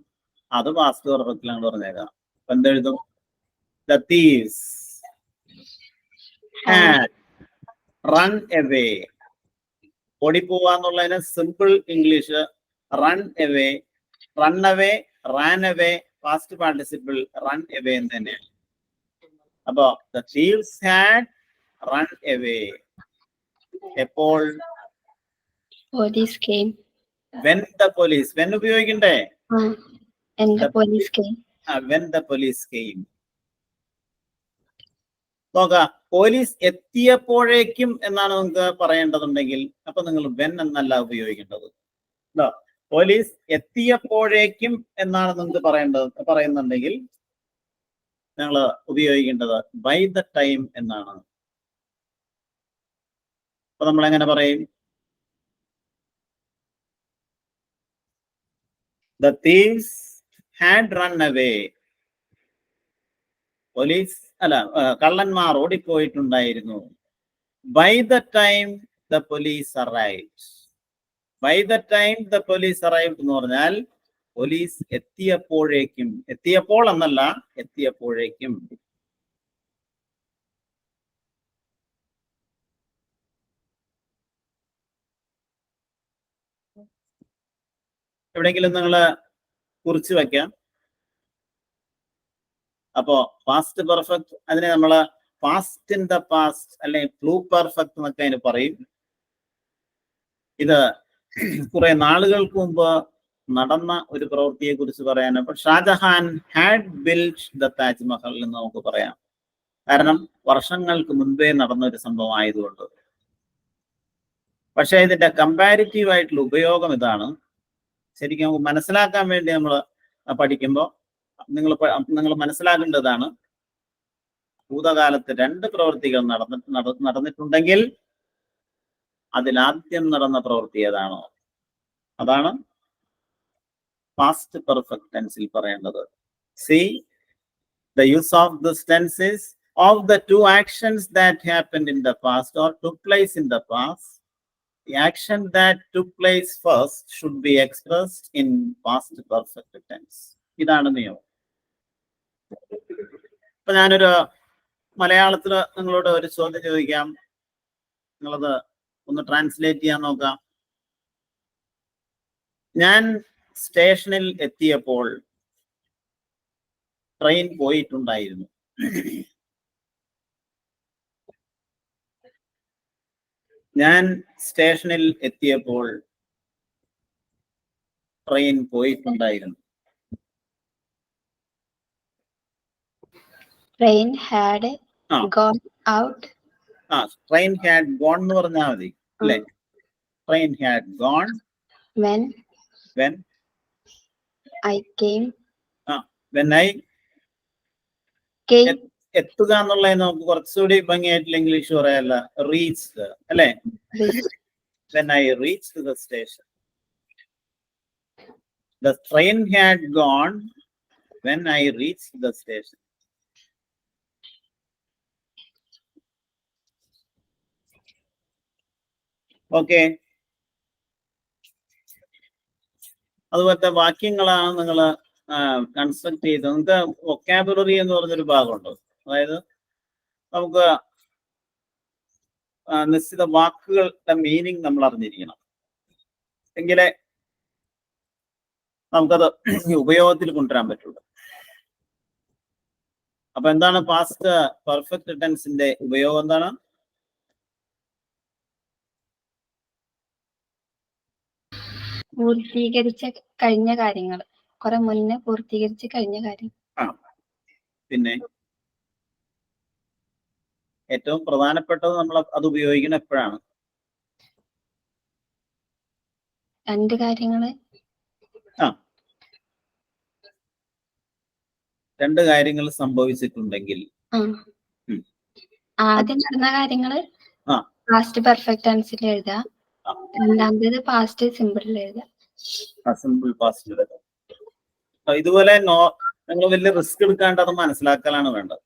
അത് പാസ്റ്റ് പെർഫെക്റ്റിലാണ് പറഞ്ഞേക്കാം. അപ്പൊ എന്തെഴുതും? The thieves had run away. ഓടിപ്പോവാന്നുള്ളതിന് simple English run away, run away, ran away, past participle run away എന്ന് തന്നെയാണ്. അപ്പോ the thieves had run away. എപ്പോൾ? Police came. When the police, when ഉപയോഗിക്കണ്ടേ? When the police came. When the police came. നോക്കാം, police എത്തിയപ്പോഴേക്കും എന്നാണ് നിങ്ങൾക്ക് പറയേണ്ടതുണ്ടെങ്കിൽ അപ്പൊ നിങ്ങൾ വെൻ എന്നല്ല ഉപയോഗിക്കേണ്ടത്. പോലീസ് എത്തിയപ്പോഴേക്കും എന്നാണ് നിങ്ങൾക്ക് പറയുന്നുണ്ടെങ്കിൽ നിങ്ങൾ ഉപയോഗിക്കേണ്ടത് ബൈ ദ ടൈം എന്നാണ്. അപ്പൊ നമ്മൾ എങ്ങനെ പറയും? The thieves had run away. കള്ളന്മാർ ഓടിപ്പോയിട്ടുണ്ടായിരുന്നു. By the time the police arrived. By the time the police arrived എന്ന് പറഞ്ഞാൽ പോലീസ് എത്തിയപ്പോഴേക്കും, എത്തിയപ്പോൾ എന്നല്ല, എത്തിയപ്പോഴേക്കും. എവിടെയെങ്കിലും നിങ്ങൾ കുറിച്ച് വെക്കാം. അപ്പോ പാസ്റ്റ് പെർഫെക്റ്റ്, അതിനെ നമ്മള് പാസ്റ്റ് ഇൻ ദ പാസ്റ്റ് അല്ലെങ്കിൽ ഫ്ലൂ പെർഫെക്റ്റ് എന്നൊക്കെ അതിന് പറയും. ഇത് കുറെ നാളുകൾക്ക് മുമ്പ് നടന്ന ഒരു പ്രവൃത്തിയെ കുറിച്ച് പറയാൻ. അപ്പൊ Shah Jahan had build the Taj Mahal എന്ന് നമുക്ക് പറയാം. കാരണം വർഷങ്ങൾക്ക് മുൻപേ നടന്ന ഒരു സംഭവം ആയതുകൊണ്ട്. പക്ഷെ ഇതിന്റെ കമ്പാരിറ്റീവ് ആയിട്ടുള്ള ഉപയോഗം ഇതാണ്. ശരിക്കും നമുക്ക് മനസ്സിലാക്കാൻ വേണ്ടി നമ്മൾ പഠിക്കുമ്പോൾ നിങ്ങൾ മനസ്സിലാക്കേണ്ടതാണ്, ഭൂതകാലത്ത് രണ്ട് പ്രവൃത്തികൾ നടന്നിട്ടുണ്ടെങ്കിൽ അതിലാദ്യം നടന്ന പ്രവൃത്തി ഏതാണോ അതാണ് പാസ്റ്റ് പെർഫെക്റ്റ് ടെൻസിൽ പറയേണ്ടത്. C the use of this tense is of the two actions that happened in the past or took place in the past. The action that took place first should be expressed in past perfect tense. ഇതാണ് നിയമം. ഇപ്പൊ ഞാനൊരു മലയാളത്തിൽ നിങ്ങളോട് ഒരു ചോദ്യം ചോദിക്കാം, നിങ്ങളത് ഒന്ന് ട്രാൻസ്ലേറ്റ് ചെയ്യാൻ നോക്കാം. ഞാൻ സ്റ്റേഷനിൽ എത്തിയപ്പോൾ ട്രെയിൻ പോയിട്ടുണ്ടായിരുന്നു. ഞാൻ സ്റ്റേഷനിൽ എത്തിയപ്പോൾ ട്രെയിൻ പോയിട്ടുണ്ടായിരുന്നു. Train had gone out. Train had gone എന്ന് പറഞ്ഞാൽ മതി അല്ലേ? Train had gone When I came. when I Came. എത്തുക എന്നുള്ളത് നമുക്ക് കുറച്ചുകൂടി ഭംഗിയായിട്ടുള്ള ഇംഗ്ലീഷ് പറയല്ല, റീച്ച്ഡ് അല്ലേ? when I reached the station. The train had gone when I reached the station. Okay, അതുപോലത്തെ വാക്യങ്ങളാണ് നിങ്ങൾ കൺസ്ട്രക്ട് ചെയ്തത്. നിങ്ങൾക്ക് വൊക്കാബുലറി എന്ന് പറഞ്ഞൊരു ഭാഗമുണ്ട്. അതായത് നമുക്ക് നിശ്ചിത വാക്കുകളുടെ മീനിങ് നമ്മൾ അറിഞ്ഞിരിക്കണം, എങ്കിലേ നമുക്കത് ഉപയോഗത്തിൽ കൊണ്ടുവരാൻ പറ്റുള്ളൂ. അപ്പൊ എന്താണ് പാസ്റ്റ് പെർഫെക്റ്റ് ടെൻസിന്റെ ഉപയോഗം? എന്താണ്? പൂർത്തീകരിച്ച കഴിഞ്ഞ കാര്യങ്ങൾ, കുറെ മുന്നേ പൂർത്തീകരിച്ച് കഴിഞ്ഞ കാര്യം. പിന്നെ ഏറ്റവും പ്രധാനപ്പെട്ടത് നമ്മൾ അത് ഉപയോഗിക്കണം എപ്പോഴാണ്? രണ്ട് കാര്യങ്ങള്. രണ്ട് കാര്യങ്ങൾ സംഭവിച്ചിട്ടുണ്ടെങ്കിൽ ആദ്യം നടന്ന കാര്യങ്ങള് പാസ്റ്റ് പെർഫെക്റ്റ് ടെൻസിൽ എഴുതാം, രണ്ടാമത്തേത് പാസ്റ്റ് സിമ്പിളിൽ എഴുതാം. Simple past. ഇതുപോലെ നിങ്ങൾ വലിയ റിസ്ക് എടുക്കാണ്ട് അത് മനസ്സിലാക്കലാണ് വേണ്ടത്.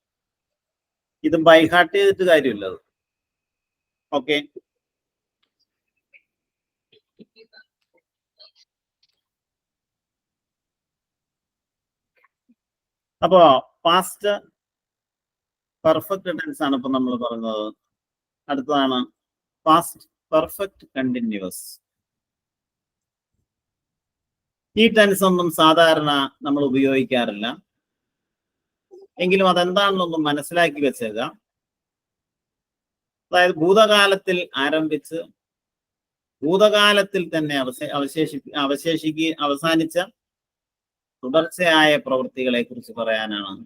ഇത് ബൈഹാർട്ട് ചെയ്തിട്ട് കാര്യമില്ല അത്. ഓക്കെ, അപ്പോ പാസ്റ്റ് പെർഫെക്റ്റ് ടെൻസ് ആണ് ഇപ്പൊ നമ്മൾ പറഞ്ഞത്. അടുത്തതാണ് പാസ്റ്റ് പെർഫെക്റ്റ് കണ്ടിന്യൂസ്. ഈ ടെൻസ് ഒന്നും സാധാരണ നമ്മൾ ഉപയോഗിക്കാറില്ല, എങ്കിലും അതെന്താണെന്നൊന്നും മനസ്സിലാക്കി വെച്ചേക്കാം. അതായത് ഭൂതകാലത്തിൽ ആരംഭിച്ച് ഭൂതകാലത്തിൽ തന്നെ അവസാനിച്ച തുടർച്ചയായ പ്രവൃത്തികളെ കുറിച്ച് പറയാനാണ്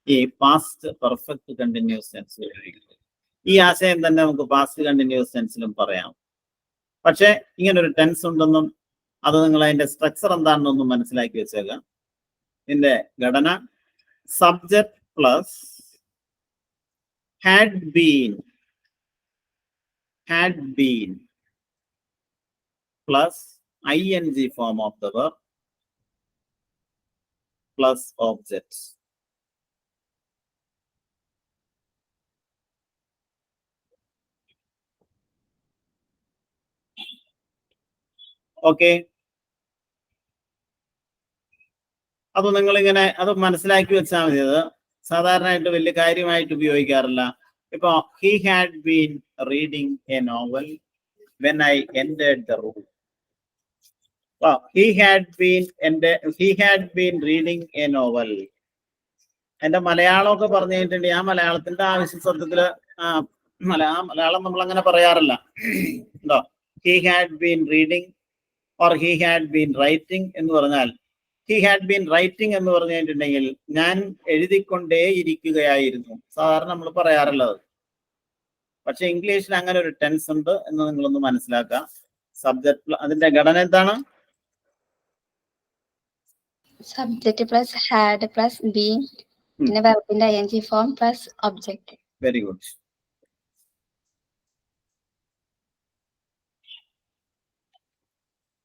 ഈ പാസ്റ്റ് പെർഫെക്റ്റ് കണ്ടിന്യൂസ് ടെൻസ് ഉപയോഗിക്കുന്നത്. ഈ ആശയം തന്നെ നമുക്ക് പാസ്റ്റ് കണ്ടിന്യൂസ് ടെൻസിലും പറയാം. പക്ഷെ ഇങ്ങനൊരു ടെൻസ് ഉണ്ടെന്നും അത് നിങ്ങൾ അതിന്റെ സ്ട്രക്ചർ എന്താണെന്നൊന്നും മനസ്സിലാക്കി വെച്ചേക്കാം. ഇതിന്റെ ഘടന subject plus had been plus ing form of the verb plus objects. Okay, അത് നിങ്ങളിങ്ങനെ അത് മനസ്സിലാക്കി വെച്ചാൽ മതി. അത് സാധാരണയായിട്ട് വലിയ കാര്യമായിട്ട് ഉപയോഗിക്കാറില്ല. ഇപ്പൊ he had been reading a novel when I entered the room. he had been reading a novel. എന്റെ മലയാളമൊക്കെ പറഞ്ഞു കഴിഞ്ഞിട്ടുണ്ട്. ആ മലയാളത്തിന്റെ ആവശ്യ സത്യത്തില് മലയാളം നമ്മൾ അങ്ങനെ പറയാറില്ല. he had been reading or he had been writing എന്ന് പറഞ്ഞാൽ ഹി ഹാഡ് ബീൻ റൈറ്റിംഗ് എന്ന് പറഞ്ഞു കഴിഞ്ഞിട്ടുണ്ടെങ്കിൽ ഞാൻ എഴുതിക്കൊണ്ടേ ഇരിക്കുകയായിരുന്നു, സാധാരണ നമ്മൾ പറയാറുള്ളത്. പക്ഷെ ഇംഗ്ലീഷിൽ അങ്ങനെ ഒരു ടെൻസ് ഉണ്ട് എന്ന് നിങ്ങളൊന്ന് മനസ്സിലാക്കുക. സബ്ജക്ട് അതിന്റെ ഘടന എന്താണ്? Subject plus had plus been, പിന്നെ വെർബിന്റെ ing form plus object. Very good.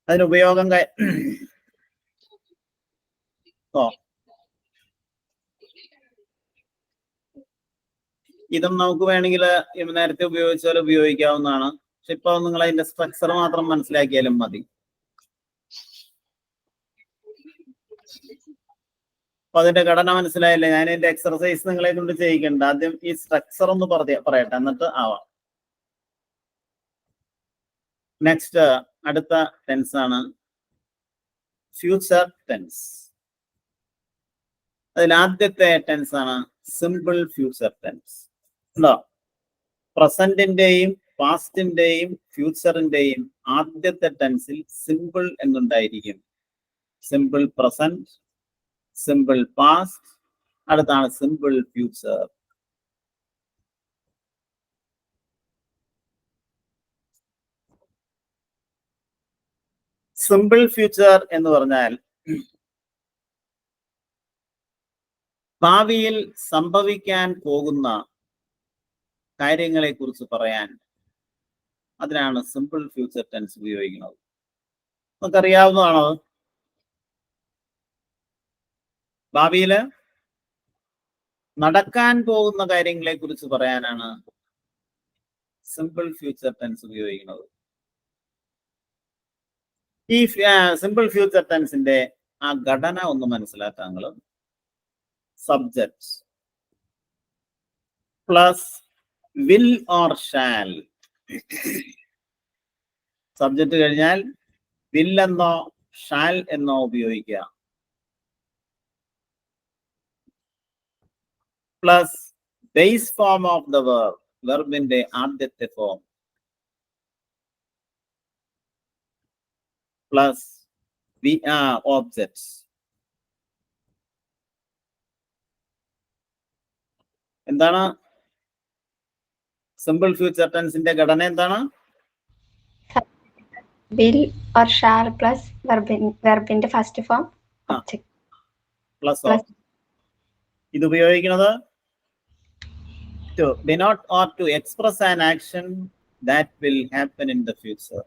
അതിന് ഉപയോഗം ഇതും നമുക്ക് വേണമെങ്കിൽ നേരത്തെ ഉപയോഗിച്ചാൽ ഉപയോഗിക്കാവുന്നതാണ്. പക്ഷെ ഇപ്പൊ നിങ്ങൾ അതിന്റെ സ്ട്രക്ചർ മാത്രം മനസ്സിലാക്കിയാലും മതി. അപ്പൊ അതിന്റെ ഘടന മനസ്സിലായില്ലേ? ഞാൻ ഇതിന്റെ എക്സർസൈസ് നിങ്ങളെ കൊണ്ട് ചെയ്യിക്കണ്ട. ആദ്യം ഈ സ്ട്രക്ചർ ഒന്ന് പറയട്ടെ, എന്നിട്ട് ആവാം. നെക്സ്റ്റ് അടുത്ത ടെൻസ് ആണ് ഫ്യൂച്ചർ ടെൻസ്. അതിൽ ആദ്യത്തെ ടെൻസ് ആണ് സിമ്പിൾ ഫ്യൂച്ചർ ടെൻസ്. ഉണ്ടോ? പ്രസന്റിന്റെയും പാസ്റ്റിന്റെയും ഫ്യൂച്ചറിന്റെയും ആദ്യത്തെ ടെൻസിൽ സിമ്പിൾ എന്നുണ്ടായിരിക്കും. സിമ്പിൾ പ്രസന്റ്, സിമ്പിൾ പാസ്റ്റ്, അടുത്താണ് സിമ്പിൾ ഫ്യൂച്ചർ. സിമ്പിൾ ഫ്യൂച്ചർ എന്ന് പറഞ്ഞാൽ ഭാവിയിൽ സംഭവിക്കാൻ പോകുന്ന കാര്യങ്ങളെ കുറിച്ച് പറയാൻ, അതിനാണ് സിമ്പിൾ ഫ്യൂച്ചർ ടെൻസ് ഉപയോഗിക്കുന്നത്. നമുക്കറിയാവുന്നതാണോ? ഭാവിയിൽ നടക്കാൻ പോകുന്ന കാര്യങ്ങളെ കുറിച്ച് പറയാനാണ് സിമ്പിൾ ഫ്യൂച്ചർ ടെൻസ് ഉപയോഗിക്കുന്നത്. ഈ സിമ്പിൾ ഫ്യൂച്ചർ ടെൻസിന്റെ ആ ഘടന ഒന്ന് മനസ്സിലാക്കാൻ നിങ്ങൾ subject plus will or shall. Subject കഴിഞ്ഞാൽ വിൽ എന്നോ ഷാൽ എന്നോ ഉപയോഗിക്കുക. Plus base form of the verb, വെർബിന്റെ ആദ്യത്തെ ഫോം, പ്ലസ് ഓബ്ജക്ട്സ്. എന്താണ് സിമ്പിൾ ഫ്യൂച്ചർ ടെൻസിന്റെ ഘടന? എന്താണ്? വിൽ ഓർ ഷാൽ പ്ലസ് വെർബിന്റെ ഫസ്റ്റ് ഫോം ഒബ്ജക്റ്റ് പ്ലസ്. ഇത് ഉപയോഗിക്കുന്നത് to denote or to express an action that will happen in the future.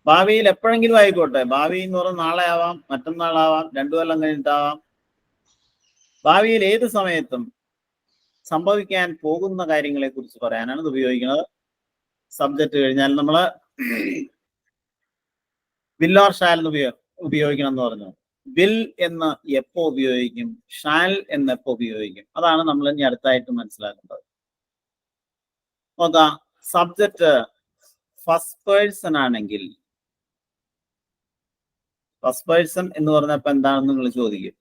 ഭാവിയിൽ എപ്പോഴെങ്കിലും ആയിക്കോട്ടെ. ഭാവി എന്ന് പറഞ്ഞാൽ നാളെ ആവാം, മറ്റന്നാളാവാം, 2 കൊല്ലം കഴിഞ്ഞിട്ടാവാം. ഭാവിയിൽ ഏത് സമയത്തും സംഭവിക്കാൻ പോകുന്ന കാര്യങ്ങളെ കുറിച്ച് പറയാനാണ് ഇത് ഉപയോഗിക്കുന്നത്. സബ്ജക്ട് കഴിഞ്ഞാൽ നമ്മൾ വിൽ ഓർ ഷാൽ എന്ന് ഉപയോഗിക്കണം എന്ന് പറഞ്ഞു. വിൽ എന്ന് എപ്പോ ഉപയോഗിക്കും, ഷാൽ എന്ന് എപ്പോ ഉപയോഗിക്കും, അതാണ് നമ്മൾ ഇനി അടുത്തായിട്ട് മനസ്സിലാക്കേണ്ടത്. നോക്കാം. സബ്ജക്ട് ഫസ്റ്റ് പേഴ്സൺ ആണെങ്കിൽ, ഫസ്റ്റ് പേഴ്സൺ എന്ന് പറഞ്ഞപ്പോ എന്താണെന്ന് നിങ്ങൾ ചോദിക്കും.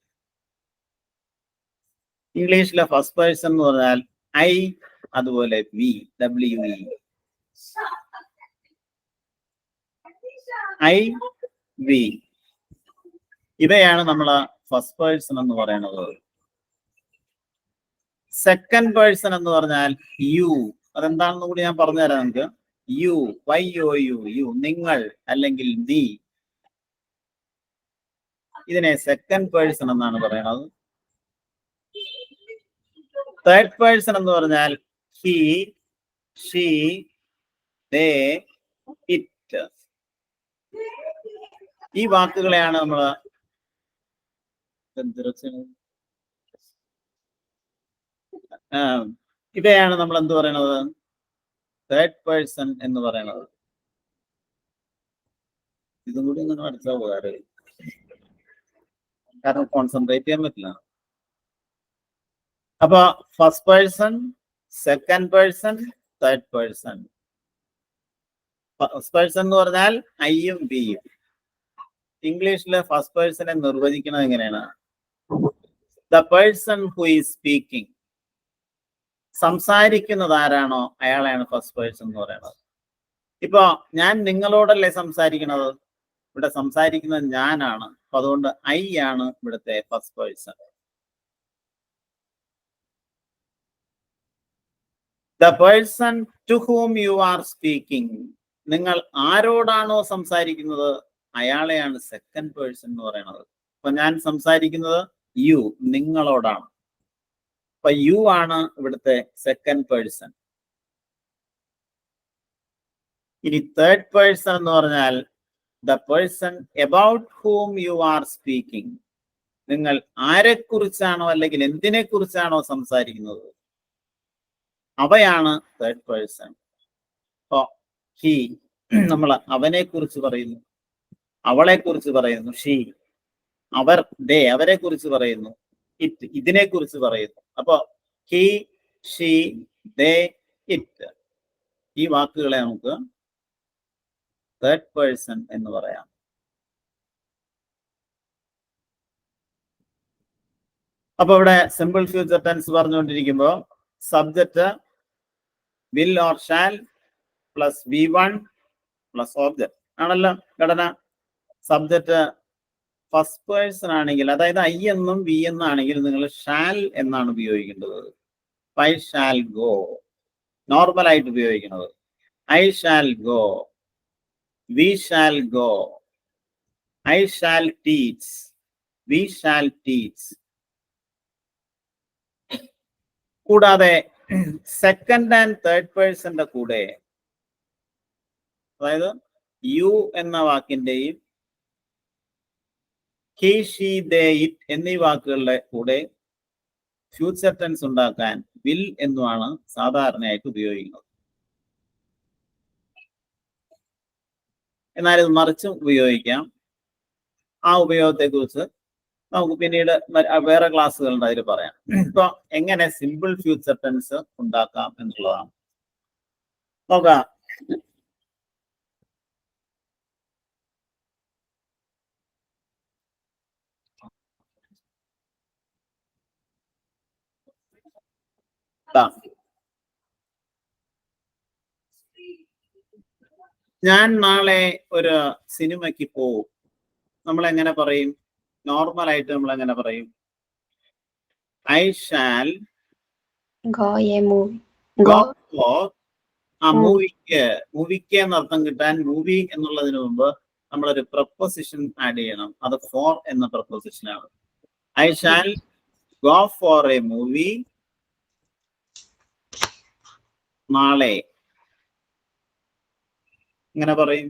ഇംഗ്ലീഷിലെ ഫസ്റ്റ് പേഴ്സൺ എന്ന് പറഞ്ഞാൽ ഐ, അതുപോലെ വി, WE. ഐ, വി, ഇവയാണ് നമ്മള് ഫസ്റ്റ് പേഴ്സൺ എന്ന് പറയുന്നത്. സെക്കൻഡ് പേഴ്സൺ എന്ന് പറഞ്ഞാൽ യു. അതെന്താണെന്ന് കൂടി ഞാൻ പറഞ്ഞുതരാം നിങ്ങൾക്ക്. യു, YOU, യു, നിങ്ങൾ അല്ലെങ്കിൽ നീ. ഇതിനെ സെക്കൻഡ് പേഴ്സൺ എന്നാണ് പറയുന്നത്. തേർഡ് പേഴ്സൺ എന്ന് പറഞ്ഞാൽ ഹി, ഷീ, ദേ, ഇറ്റ്. ഈ വാക്കുകളെയാണ് നമ്മൾ ഇവയാണ് നമ്മൾ എന്ത് പറയണത്? തേർഡ് പേഴ്സൺ എന്ന് പറയണത്. ഇതും കൂടി ഒന്ന് മനസ്സിലാവും ഉപകാരം, കാരണം കോൺസെൻട്രേറ്റ് ചെയ്യാൻ പറ്റില്ല. അപ്പൊ first person, second person, third person. First person എന്ന് പറഞ്ഞാൽ ഐയും ബിയും. ഇംഗ്ലീഷിലെ ഫസ്റ്റ് പേഴ്സണെ നിർവചിക്കുന്നത് എങ്ങനെയാണ്? The person who is speaking. സംസാരിക്കുന്നത് ആരാണോ അയാളെയാണ് ഫസ്റ്റ് പേഴ്സൺ എന്ന് പറയുന്നത്. ഇപ്പൊ ഞാൻ നിങ്ങളോടല്ലേ സംസാരിക്കണത്, ഇവിടെ സംസാരിക്കുന്നത് ഞാനാണ്. അപ്പൊ അതുകൊണ്ട് ഐ ആണ് ഇവിടുത്തെ first person. The person to whom you are speaking. നിങ്ങൾ ആരോടാണോ സംസാരിക്കുന്നത് അയാളെയാണ് സെക്കൻഡ് പേഴ്സൺ എന്ന് പറയുന്നത്. അപ്പൊ ഞാൻ സംസാരിക്കുന്നത് യു, നിങ്ങളോടാണ്. അപ്പൊ യു ആണ് ഇവിടുത്തെ സെക്കൻഡ് പേഴ്സൺ. ഇനി തേർഡ് പേഴ്സൺ എന്ന് പറഞ്ഞാൽ the person about ഹൂം you are speaking. നിങ്ങൾ ആരെക്കുറിച്ചാണോ അല്ലെങ്കിൽ എന്തിനെ കുറിച്ചാണോ സംസാരിക്കുന്നത് അവയാണ് തേർഡ് പേഴ്സൺ. അപ്പോ ഹി, നമ്മൾ അവനെ കുറിച്ച് പറയുന്നു, അവളെ കുറിച്ച് പറയുന്നു ഷീ, അവർ ദേ അവരെ കുറിച്ച് പറയുന്നു, ഇറ്റ് ഇതിനെ കുറിച്ച് പറയുന്നു. അപ്പോ ഹി, ഷീ, ദേ, ഇറ്റ്, ഈ വാക്കുകളെ നമുക്ക് തേർഡ് പേഴ്സൺ എന്ന് പറയാം. അപ്പൊ ഇവിടെ സിമ്പിൾ ഫ്യൂച്ചർ ടെൻസ് പറഞ്ഞുകൊണ്ടിരിക്കുമ്പോ subject will or shall plus V1 plus object ആണല്ലോ ഘടന. സബ്ജക്റ്റ് ഫസ്റ്റ് പേഴ്സൺ ആണെങ്കിൽ, അതായത് ഐ എന്നും വി എന്നാണെങ്കിൽ നിങ്ങൾ ഷാൽ എന്നാണ് ഉപയോഗിക്കേണ്ടത്. ഐ ഷാൽ ഗോ, നോർമൽ ആയിട്ട് ഉപയോഗിക്കുന്നത്. I shall go, we shall go, I shall teach, we shall teach. കൂടാതെ സെക്കൻഡ് ആൻഡ് തേർഡ് പേഴ്സന്റെ കൂടെ, അതായത് യു എന്ന വാക്കിന്റെയും ഹി, ഷീ, ദേ, ഇറ്റ് എന്നീ വാക്കുകളുടെ കൂടെ ഫ്യൂച്ചർ ടെൻസ് ഉണ്ടാക്കാൻ വിൽ എന്നുമാണ് സാധാരണയായിട്ട് ഉപയോഗിക്കുന്നത്. എന്നാൽ ഇത് മറിച്ചും ഉപയോഗിക്കാം. ആ ഉപയോഗത്തെ കുറിച്ച് നമുക്ക് പിന്നീട് വേറെ ക്ലാസ്സുകളുണ്ട്, അതിൽ പറയാം. ഇപ്പൊ എങ്ങനെ സിമ്പിൾ ഫ്യൂച്ചർ ടെൻസ് ഉണ്ടാക്കാം എന്നുള്ളതാണ് നോക്കാം. ഞാൻ നാളെ ഒരു സിനിമയ്ക്ക് പോവും. നമ്മൾ എങ്ങനെ പറയും? നോർമൽ ആയിട്ട് നമ്മൾ എങ്ങനെ പറയും? I shall go A movie. Go for. ആ മൂവിക്ക് എന്നർത്ഥം കിട്ടാൻ മൂവി എന്നുള്ളതിന് മുമ്പ് നമ്മളൊരു പ്രപ്പോസിഷൻ ആഡ് ചെയ്യണം. അത് ഫോർ എന്ന പ്രപ്പോസിഷൻ ആണ്. I shall go for a movie നാളെ. ഇങ്ങനെ പറയും,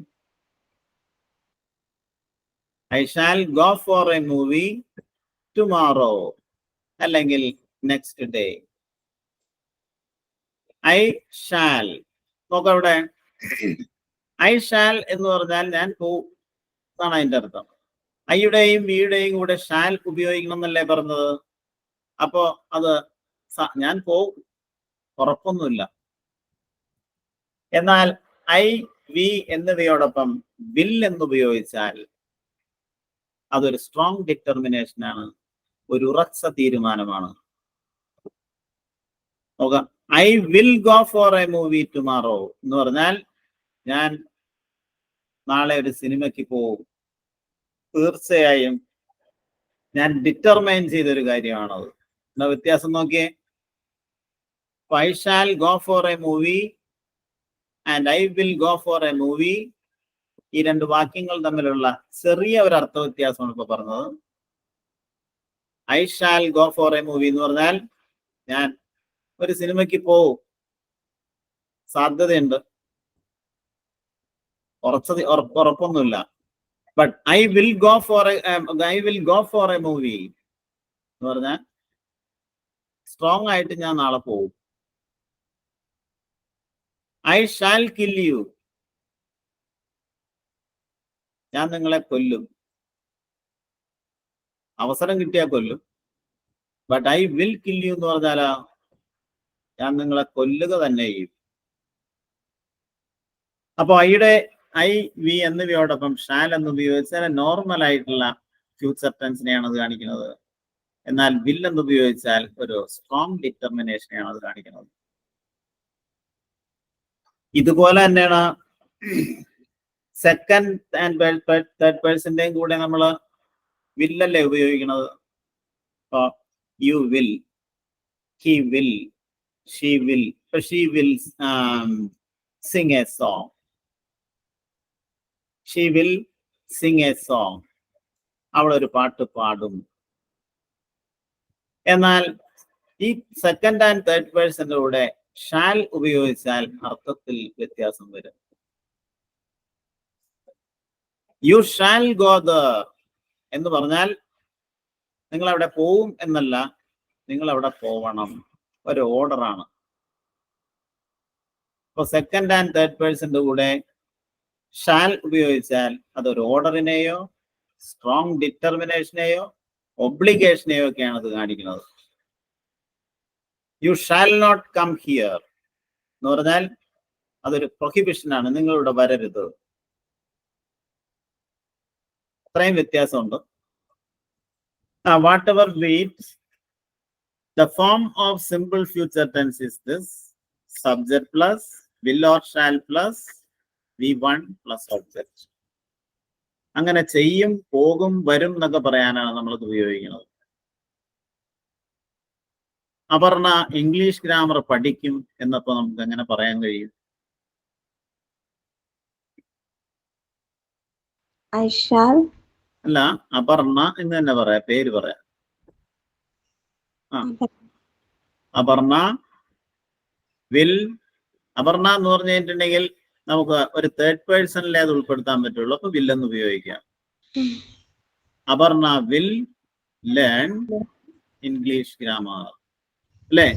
I shall go for a movie tomorrow, അല്ലെങ്കിൽ നെക്സ്റ്റ് ഡേ. ഐ ഷാൽ, നോക്കാം ഇവിടെ ഐ ഷാൽ എന്ന് പറഞ്ഞാൽ ഞാൻ പോവും എന്നാണ് അതിന്റെ അർത്ഥം. ഐയുടെയും വിയുടെയും കൂടെ ഷാൽ ഉപയോഗിക്കണം എന്നല്ലേ പറഞ്ഞത്. അപ്പോ അത് ഞാൻ പോവും, ഉറപ്പൊന്നുമില്ല. എന്നാൽ ഐ, വി എന്നിവയോടൊപ്പം വിൽ എന്നുപയോഗിച്ചാൽ അതൊരു സ്ട്രോങ് ഡിറ്റർമിനേഷൻ ആണ്, ഒരു ഉറച്ച തീരുമാനമാണ്. നോക്കാം, I will go for a movie tomorrow എന്ന് പറഞ്ഞാൽ ഞാൻ നാളെ ഒരു സിനിമയ്ക്ക് പോവും. തീർച്ചയായും ഞാൻ ഡിറ്റർമൈൻ ചെയ്തൊരു കാര്യമാണത്. എന്താ വ്യത്യാസം നോക്കിയേ? I shall go for a movie and I will go for a movie, ഈ രണ്ട് വാക്യങ്ങൾ തമ്മിലുള്ള ചെറിയ ഒരു അർത്ഥ വ്യത്യാസമാണ് ഇപ്പൊ പറഞ്ഞത്. I shall go for a movie എന്ന് പറഞ്ഞാൽ ഞാൻ ഒരു സിനിമയ്ക്ക് പോവും, സാധ്യതയുണ്ട്, ഉറപ്പൊന്നുമില്ല. But I will go for a movie എന്ന് പറഞ്ഞാൽ സ്ട്രോങ് ആയിട്ട് ഞാൻ നാളെ പോവും. ഐ ഷാൽ കിൽ യു, ഞാൻ നിങ്ങളെ കൊല്ലും, അവസരം കിട്ടിയാൽ കൊല്ലും. But I will kill you എന്ന് പറഞ്ഞാലാ ഞാൻ നിങ്ങളെ കൊല്ലുക തന്നെ ചെയ്യും. അപ്പൊ ഐയുടെ ഐ, വി എന്നിവയോടൊപ്പം ഷാൽ എന്ന് ഉപയോഗിച്ചാൽ നോർമൽ ആയിട്ടുള്ള ഫ്യൂച്ചർ ടെൻസിനെയാണ് അത് കാണിക്കുന്നത്. എന്നാൽ വിൽ എന്ന് ഉപയോഗിച്ചാൽ ഒരു സ്ട്രോങ് ഡിറ്റർമിനേഷനെയാണ് അത് കാണിക്കുന്നത്. ഇതുപോലെ തന്നെയാണ് സെക്കൻഡ് ആൻഡ് തേർഡ് പേഴ്സന്റെയും കൂടെ നമ്മൾ വില്ലല്ലേ ഉപയോഗിക്കുന്നത്. അപ്പൊ you will, he will, she will. She will sing a song. She will sing a song. അവൾ ഒരു പാട്ട് പാടും. എന്നാൽ ഈ സെക്കൻഡ് ആൻഡ് തേർഡ് പേഴ്സന്റെ കൂടെ ഷാൽ ഉപയോഗിച്ചാൽ അർത്ഥത്തിൽ വ്യത്യാസം വരും. യു ഷാൽ ഗോ ദർ എന്ന് പറഞ്ഞാൽ നിങ്ങൾ അവിടെ പോവും എന്നല്ല, നിങ്ങൾ അവിടെ പോവണം. ഒരു ഓർഡറാണ്. അപ്പൊ സെക്കൻഡ് ആൻഡ് തേർഡ് പേഴ്സന്റെ കൂടെ ഷാൽ ഉപയോഗിച്ചാൽ അതൊരു ഓർഡറിനെയോ സ്ട്രോങ് ഡിറ്റർമിനേഷനെയോ ഒബ്ലിഗേഷനെയോ ഒക്കെയാണ് അത് കാണിക്കുന്നത്. You shall not come here എന്ന് പറഞ്ഞാൽ അതൊരു പ്രൊഹിബിഷനാണ്, നിങ്ങളിവിടെ വരരുത്. അത്രയും വ്യത്യാസമുണ്ട്. Whatever beats the form of simple future tense is this: subject plus will or shall plus V1 plus object. അങ്ങനെ ചെയ്യും, പോകും, വരും എന്നൊക്കെ പറയാനാണ് നമ്മളത് ഉപയോഗിക്കുന്നത്. അപർണ ഇംഗ്ലീഷ് ഗ്രാമർ പഠിക്കും എന്നപ്പോ നമുക്ക് എങ്ങനെ പറയാൻ കഴിയും? I shall. അല്ല, അപർണ എന്ന് തന്നെ പറയാം, പേര് പറയാം. അപർണ വിൽ. അപർണ എന്ന് പറഞ്ഞു കഴിഞ്ഞിട്ടുണ്ടെങ്കിൽ നമുക്ക് ഒരു തേർഡ് പേഴ്സണിലെ അത് ഉൾപ്പെടുത്താൻ പറ്റുള്ളൂ. അപ്പൊ വില്ലെന്ന് ഉപയോഗിക്കാം. Aparna will learn English grammar അല്ലേ?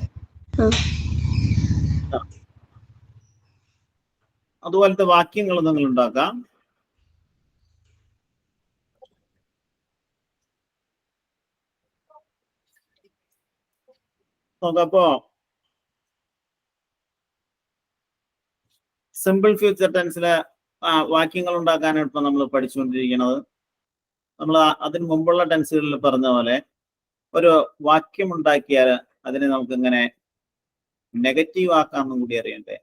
അതുപോലത്തെ വാക്യങ്ങൾ നിങ്ങൾ ഉണ്ടാക്കാം. നോക്കപ്പോ സിമ്പിൾ ഫ്യൂച്ചർ ടെൻസിലെ വാക്യങ്ങൾ ഉണ്ടാക്കാനാണ് ഇപ്പൊ നമ്മൾ പഠിച്ചുകൊണ്ടിരിക്കുന്നത്. നമ്മൾ അതിന് മുമ്പുള്ള ടെൻസുകളിൽ പറഞ്ഞ പോലെ ഒരു വാക്യം ഉണ്ടാക്കിയാൽ അതിനെ നമുക്ക് ഇങ്ങനെ നെഗറ്റീവ് ആക്കാമെന്നും കൂടി അറിയണ്ടേ.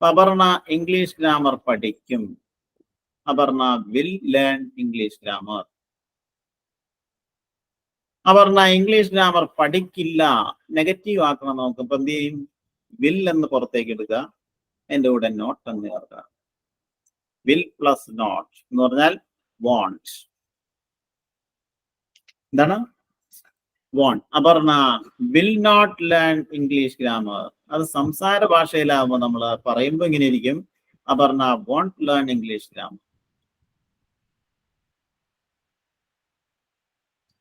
അപർണ ഇംഗ്ലീഷ് ഗ്രാമർ പഠിക്കും. Aparna will learn English grammar. Aparna English grammar പഠിക്കില്ല, നെഗറ്റീവ് ആക്കണം. നമുക്ക് ഇപ്പൊ എന്ത് ചെയ്യും? വിൽ എന്ന് പുറത്തേക്ക് എടുക്കുക, അതിന്റെ കൂടെ നോട്ട് എന്ന് ചേർക്കുക. വിൽ പ്ലസ് നോട്ട് എന്ന് പറഞ്ഞാൽ വോണ്ട്. എന്താണ് won't? Aparna will not learn English grammar. അത് സംസാര ഭാഷയിലാകുമ്പോൾ നമ്മൾ പറയുമ്പോൾ ഇങ്ങനെ ഇരിക്കും: Aparna won't learn English grammar.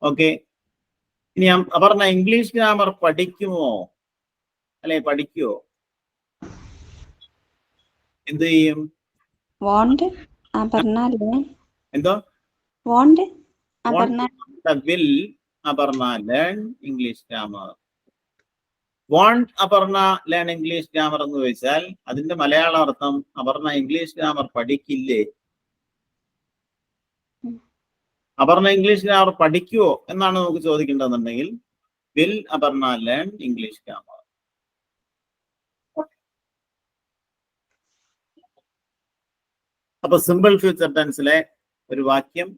Okay. ഇനി അപർണ ഇംഗ്ലീഷ് ഗ്രാമർ പഠിക്കുമോ അല്ലെ പഠിക്കുവോ? എന്ത് ചെയ്യും? Want. അപർണ learn. എന്തോ? Want. Aparna. Will Aparna learn English grammar. Want Aparna learn English grammar എന്ന് ചോദിച്ചാൽ അതിന്റെ മലയാള അർത്ഥം അപർണ ഇംഗ്ലീഷ് ഗ്രാമർ പഠിക്കില്ലേ? അപർണ ഇംഗ്ലീഷ് ഗ്രാമർ പഠിക്കുവോ എന്നാണ് നമുക്ക് ചോദിക്കേണ്ടതെന്നുണ്ടെങ്കിൽ will Aparna learn English grammar. അപ്പൊ സിമ്പിൾ ഫ്യൂച്ചർ ടെൻസിലെ ഒരു വാക്യം,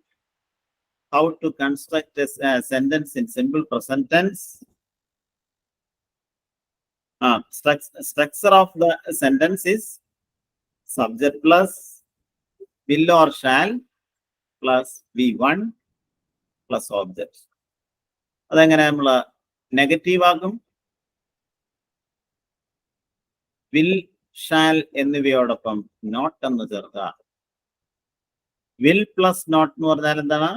how to construct a sentence in simple present tense. Structure of the sentence is subject plus will or shall plus V1 plus object. അതെങ്ങനെ നമ്മൾ നെഗറ്റീവ് ആക്കും? വിൽ ഷാൽ എന്നിവയോടൊപ്പം നോട്ട് എന്ന് ചേർക്കുക. Will plus not എന്ന് പറഞ്ഞാൽ എന്താണ്?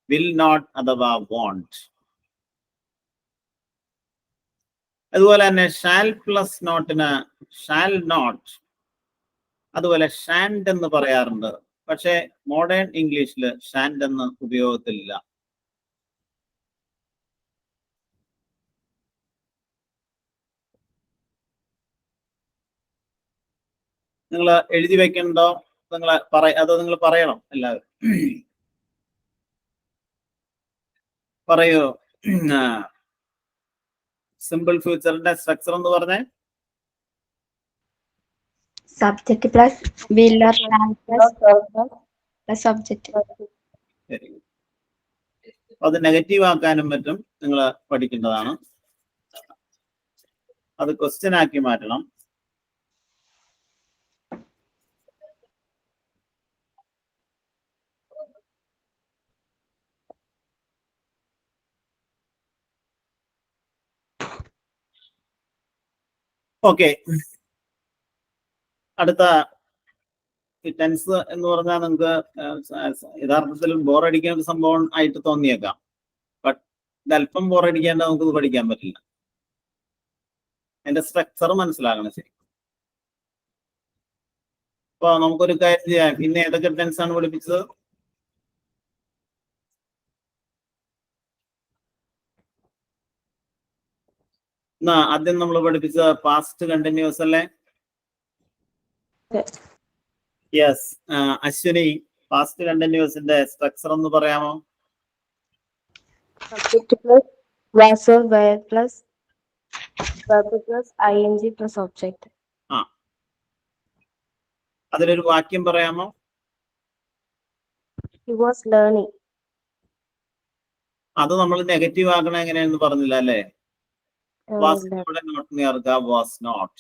വിൽ നോട്ട് അഥവാ won't. അതുപോലെ തന്നെ ഷാൽ പ്ലസ് നോട്ടിന് ഷാൽ നോട്ട്, അതുപോലെ ഷാൻഡ് എന്ന് പറയാറുണ്ട്. പക്ഷെ മോഡേൺ ഇംഗ്ലീഷിൽ ഷാൻഡ് എന്ന് ഉപയോഗത്തിലില്ല. നിങ്ങൾ എഴുതി വെക്കണ്ടോ? അതോ നിങ്ങൾ പറയണം എല്ലാവരും? പറയൂ. സിമ്പിൾ ഫ്യൂച്ചറിന്റെ സ്ട്രക്ചർ എന്ന് പറഞ്ഞേ. Subject plus will or shall plus object. ശരി. അത് നെഗറ്റീവ് ആക്കാനും പറ്റും, നിങ്ങൾ പഠിക്കേണ്ടതാണ്. അത് ക്വസ്റ്റ്യൻ ആക്കി മാറ്റണം. ഓക്കെ, അടുത്ത ടെൻസ് എന്ന് പറഞ്ഞാൽ നിങ്ങൾക്ക് യഥാർത്ഥത്തിൽ ബോറടിക്കുന്ന ഒരു സംഭവം ആയിട്ട് തോന്നിയേക്കാം. ബട്ട് ഇത് അല്പം ബോറടിക്കാണ്ട് നമുക്കിത് പഠിക്കാൻ പറ്റില്ല. അതിന്റെ സ്ട്രക്ചർ മനസ്സിലാകണം ശരി. അപ്പൊ നമുക്കൊരു കാര്യം ചെയ്യാം. പിന്നെ ഏതൊക്കെ ടെൻസ് ആണ് പഠിപ്പിച്ചത്? ആദ്യം നമ്മൾ പഠിപ്പിച്ച പാസ്റ്റ് കണ്ടിന്യൂസ് അല്ലേ? യെസ്. അശ്വിനി, പാസ്റ്റ് കണ്ടിന്യൂസിന്റെ സ്ട്രക്ചർ ഒന്ന് പറയാമോ? Subject plus was or were plus verb plus ing plus object. അതിലൊരു വാക്യം പറയാമോ? He was learning. അത് നമ്മൾ നെഗറ്റീവ് ആക്കണ എങ്ങനെയാണെന്ന് പറഞ്ഞില്ല അല്ലേ? Was ഇവിടെ നോട്ട് ചേർക്കുക, was not.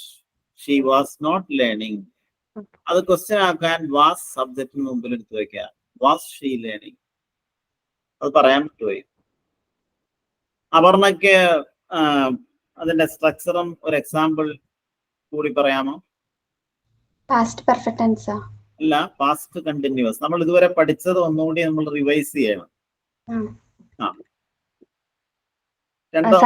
She was not learning. അത് ക്വസ്റ്റ്യൻ ആക്കാൻ was സബ്ജക്റ്റിന് മുമ്പിൽ എടുത്ത് വെക്കുക. Was she learning? അത് പറയാൻ പറ്റുമോ? അപർണയ്ക്ക് അതിന്റെ സ്ട്രക്ചറും ഒരു എക്സാമ്പിൾ കൂടി പറയാമോ? Past perfect tense. അല്ല, പാസ്റ്റ് കണ്ടിന്യൂസ്. നമ്മൾ ഇതുവരെ പഠിച്ചത് ഒന്നുകൂടി നമ്മൾ റിവൈസ് ചെയ്യണം. രണ്ടോ?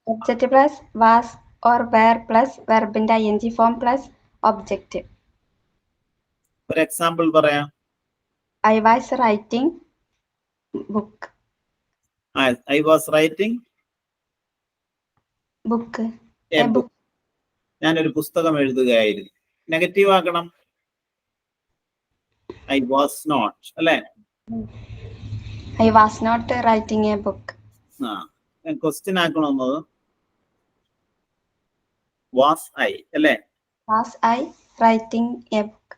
Subject plus was or were plus verb in the ing form plus object. ഒരു എക്സാമ്പിൾ പറയാം. I was writing book. I was writing Book. a book. ഞാനൊരു പുസ്തകം എഴുതുകയായിരുന്നു. നെഗറ്റീവ് ആക്കണം. I was not അല്ലേ? I was not writing a book. Question ആക്കണമെന്നത് was I അല്ലേ? Was I writing a book?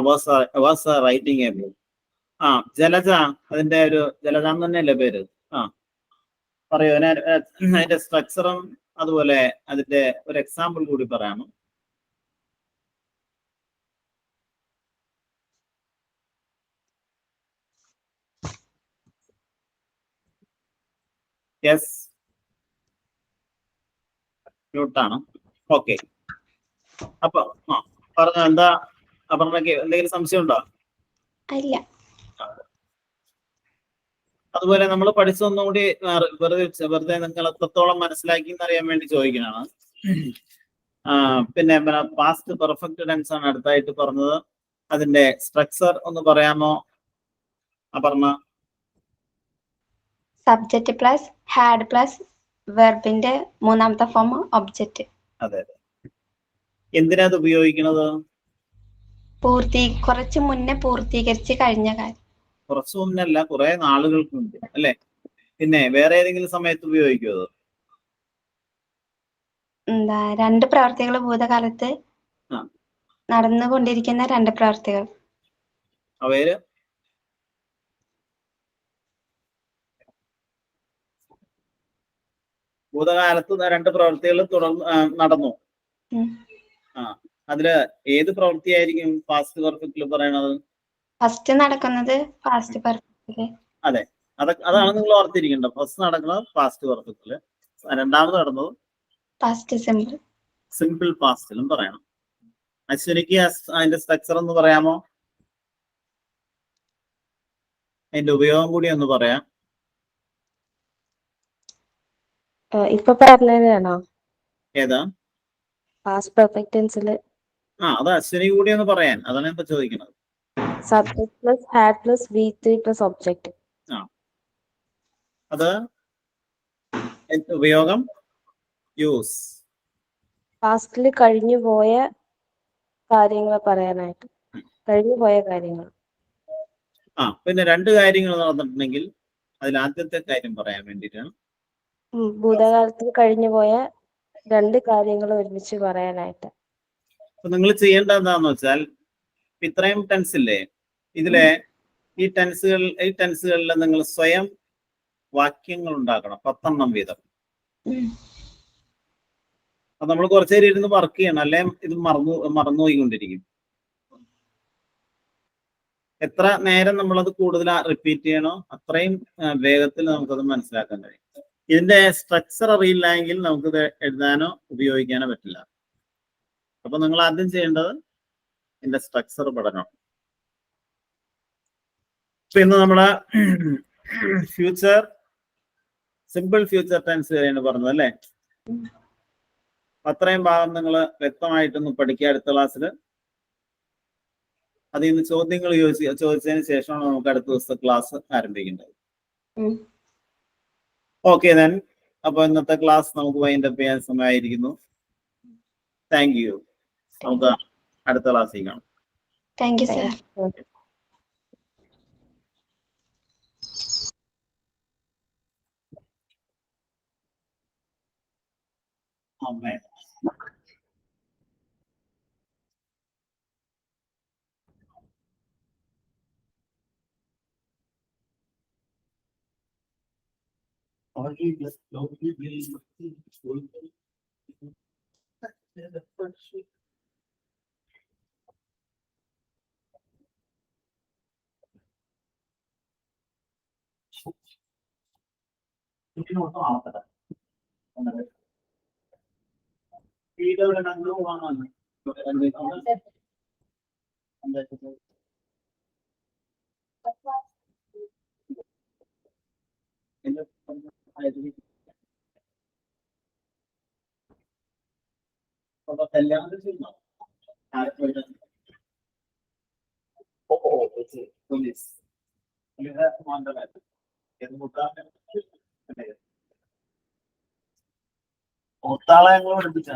was writing a book. Jalaja, അതിന്റെ ഒരു ജലജ തന്നെയല്ലേ പേര്? പറയൂ. അതിന്റെ സ്ട്രക്ചറും അതുപോലെ അതിന്റെ ഒരു എക്സാമ്പിൾ കൂടി പറയാമോ? യെസ്, മ്യൂട്ടാണ്. ഓക്കെ, അപ്പൊ പറഞ്ഞോ. എന്താ അപർണയ്ക്ക് എന്തെങ്കിലും സംശയം ഉണ്ടോ? ഇല്ല. അതുപോലെ നമ്മൾ പഠിച്ചൊന്നും കൂടി വെറുതെ നിങ്ങൾ എത്രത്തോളം മനസ്സിലാക്കി എന്നറിയാൻ വേണ്ടി ചോദിക്കുന്നതാണ്. പിന്നെ പാസ്റ്റ് പെർഫെക്റ്റ് ടെൻസ് ആണ് അടുത്തായിട്ട് പറഞ്ഞത്. അതിന്റെ സ്ട്രക്ചർ ഒന്ന് പറയാമോ Aparna? Subject plus had plus വെർബിന്റെ മൂന്നാമത്തെ ഫോം ഒബ്ജക്റ്റ്. അതെ. എന്തിനാ അത് ഉപയോഗിക്കുന്നത്? കുറച്ച് മുന്നേ പൂർത്തീകരിച്ച് കഴിഞ്ഞ കാര്യം. കുറച്ചു മുന്നല്ല, കുറെ നാളുകൾക്ക് മുമ്പ് അല്ലെ? പിന്നെ വേറെ ഏതെങ്കിലും സമയത്ത് ഉപയോഗിക്കുമോ? രണ്ട് പ്രവർത്തികൾ ഭൂതകാലത്ത് നടന്നുകൊണ്ടിരിക്കുന്ന രണ്ട് പ്രവർത്തികൾ. അവര് ഭൂതകാലത്ത് രണ്ട് പ്രവൃത്തികൾ നടന്നു. അതില് ഏത് പ്രവൃത്തിയായിരിക്കും പാസ്റ്റ് പെർഫെക്റ്റിൽ പറയണത്? ഫസ്റ്റ് നടക്കുന്നത് പാസ്റ്റ് പെർഫെക്റ്റില്. അതെ, അതാണ് നിങ്ങൾ ഓർത്തിരിക്കേണ്ടത്. ഫസ്റ്റ് നടക്കുന്നത് പാസ്റ്റ് പെർഫെക്റ്റില്, രണ്ടാമത് നടന്നത് പാസ്റ്റ് സിമ്പിൾ. സിമ്പിൾ പാസ്റ്റിലും പറയണം. അശ്വനിക്ക് അതിന്റെ സ്ട്രക്ചർ ഒന്ന് പറയാമോ? അതിന്റെ ഉപയോഗം കൂടി ഒന്ന് പറയാം. ഇപ്പൊ പറഞ്ഞതാണോ? ഏതാ? പാസ്റ്റ് പെർഫെക്റ്റ് ടെൻസില്. അത് അശ്വനി കൂടി ഒന്ന് പറയാൻ, അതാണ് ഇപ്പൊ ചോദിക്കുന്നത്. Subject plus had plus V3 plus object. അത് ഉപയോഗം യൂസ്. പാസ്റ്റില് കഴിഞ്ഞു പോയ കാര്യങ്ങൾ പറയാനായിട്ട്. കഴിഞ്ഞു പോയ കാര്യങ്ങൾ. പിന്നെ രണ്ട് കാര്യങ്ങൾ നടന്നിട്ടുണ്ടെങ്കിൽ അതിൽ ആദ്യത്തെ കാര്യം പറയാൻ വേണ്ടിയിട്ടാണ്. ഭൂതകാലത്തിൽ കഴിഞ്ഞു പോയ രണ്ട് കാര്യങ്ങൾ ഒരുമിച്ച് പറയാനായിട്ട്. അപ്പൊ നിങ്ങൾ ചെയ്യേണ്ടത് എന്താന്ന് വെച്ചാൽ ഇത്രയും ടെൻസ് ഇല്ലേ, ഇതിലെ ഈ ടെൻസുകളിൽ നിങ്ങൾ സ്വയം വാക്യങ്ങൾ ഉണ്ടാക്കണം, 10 വീതം. അപ്പൊ നമ്മൾ കുറച്ചു നേരം ഇരുന്ന് വർക്ക് ചെയ്യണം, അല്ലെ ഇത് മറന്നുപോയിക്കൊണ്ടിരിക്കും. എത്ര നേരം നമ്മളത് കൂടുതൽ റിപ്പീറ്റ് ചെയ്യണോ അത്രയും വേഗത്തിൽ നമുക്കത് മനസ്സിലാക്കാൻ കഴിയും. ഇതിന്റെ സ്ട്രക്ചർ അറിയില്ല എങ്കിൽ നമുക്കിത് എഴുതാനോ ഉപയോഗിക്കാനോ പറ്റില്ല. അപ്പൊ നിങ്ങൾ ആദ്യം ചെയ്യേണ്ടത് ഇതിന്റെ സ്ട്രക്ചർ പഠനം. ഇന്ന് നമ്മളെ സിമ്പിൾ ഫ്യൂച്ചർ ടെൻസ് കാര്യമാണ് പറഞ്ഞത് അല്ലേ? അത്രയും ഭാഗം നിങ്ങൾ വ്യക്തമായിട്ടൊന്ന് പഠിക്കുക അടുത്ത ക്ലാസ്സിൽ. അതിൽ നിന്ന് ചോദ്യങ്ങൾ ചോദിച്ചതിന് ശേഷമാണ് നമുക്ക് അടുത്ത ദിവസത്തെ ക്ലാസ് ആരംഭിക്കേണ്ടത്. Okay then. അപ്പൊ ഇന്നത്തെ ക്ലാസ് നമുക്ക് വൈൻഡപ്പ് ചെയ്യാൻ സമയമായിരിക്കുന്നു. Thank you. നമുക്ക് അടുത്ത ക്ലാസ്സിൽ കാണാം. Thank you sir. അമ്മേ. ഒത്താളെ ഞങ്ങൾ പഠിപ്പിച്ച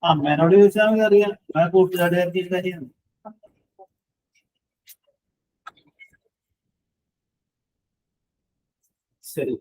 അമ്മേനോട് ചോദിച്ചാൽ മതി, അറിയാം. കൂട്ടുകാരുടെ കാര്യമാണ്. ശരി.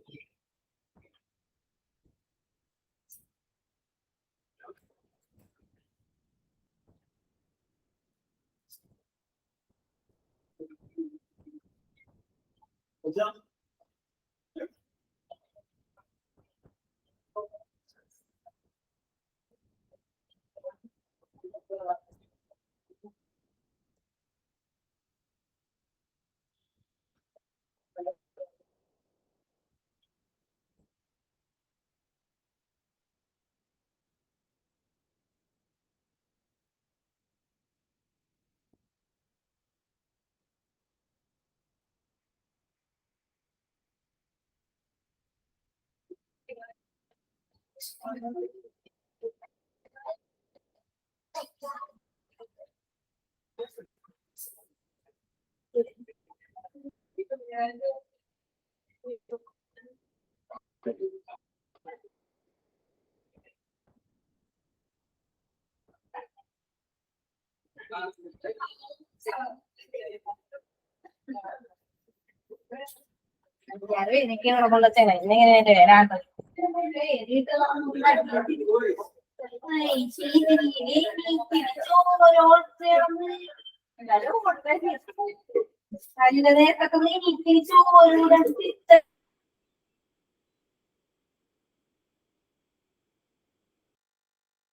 അതിന്റെ നേരത്തൊക്കെ നീ തിരിച്ചു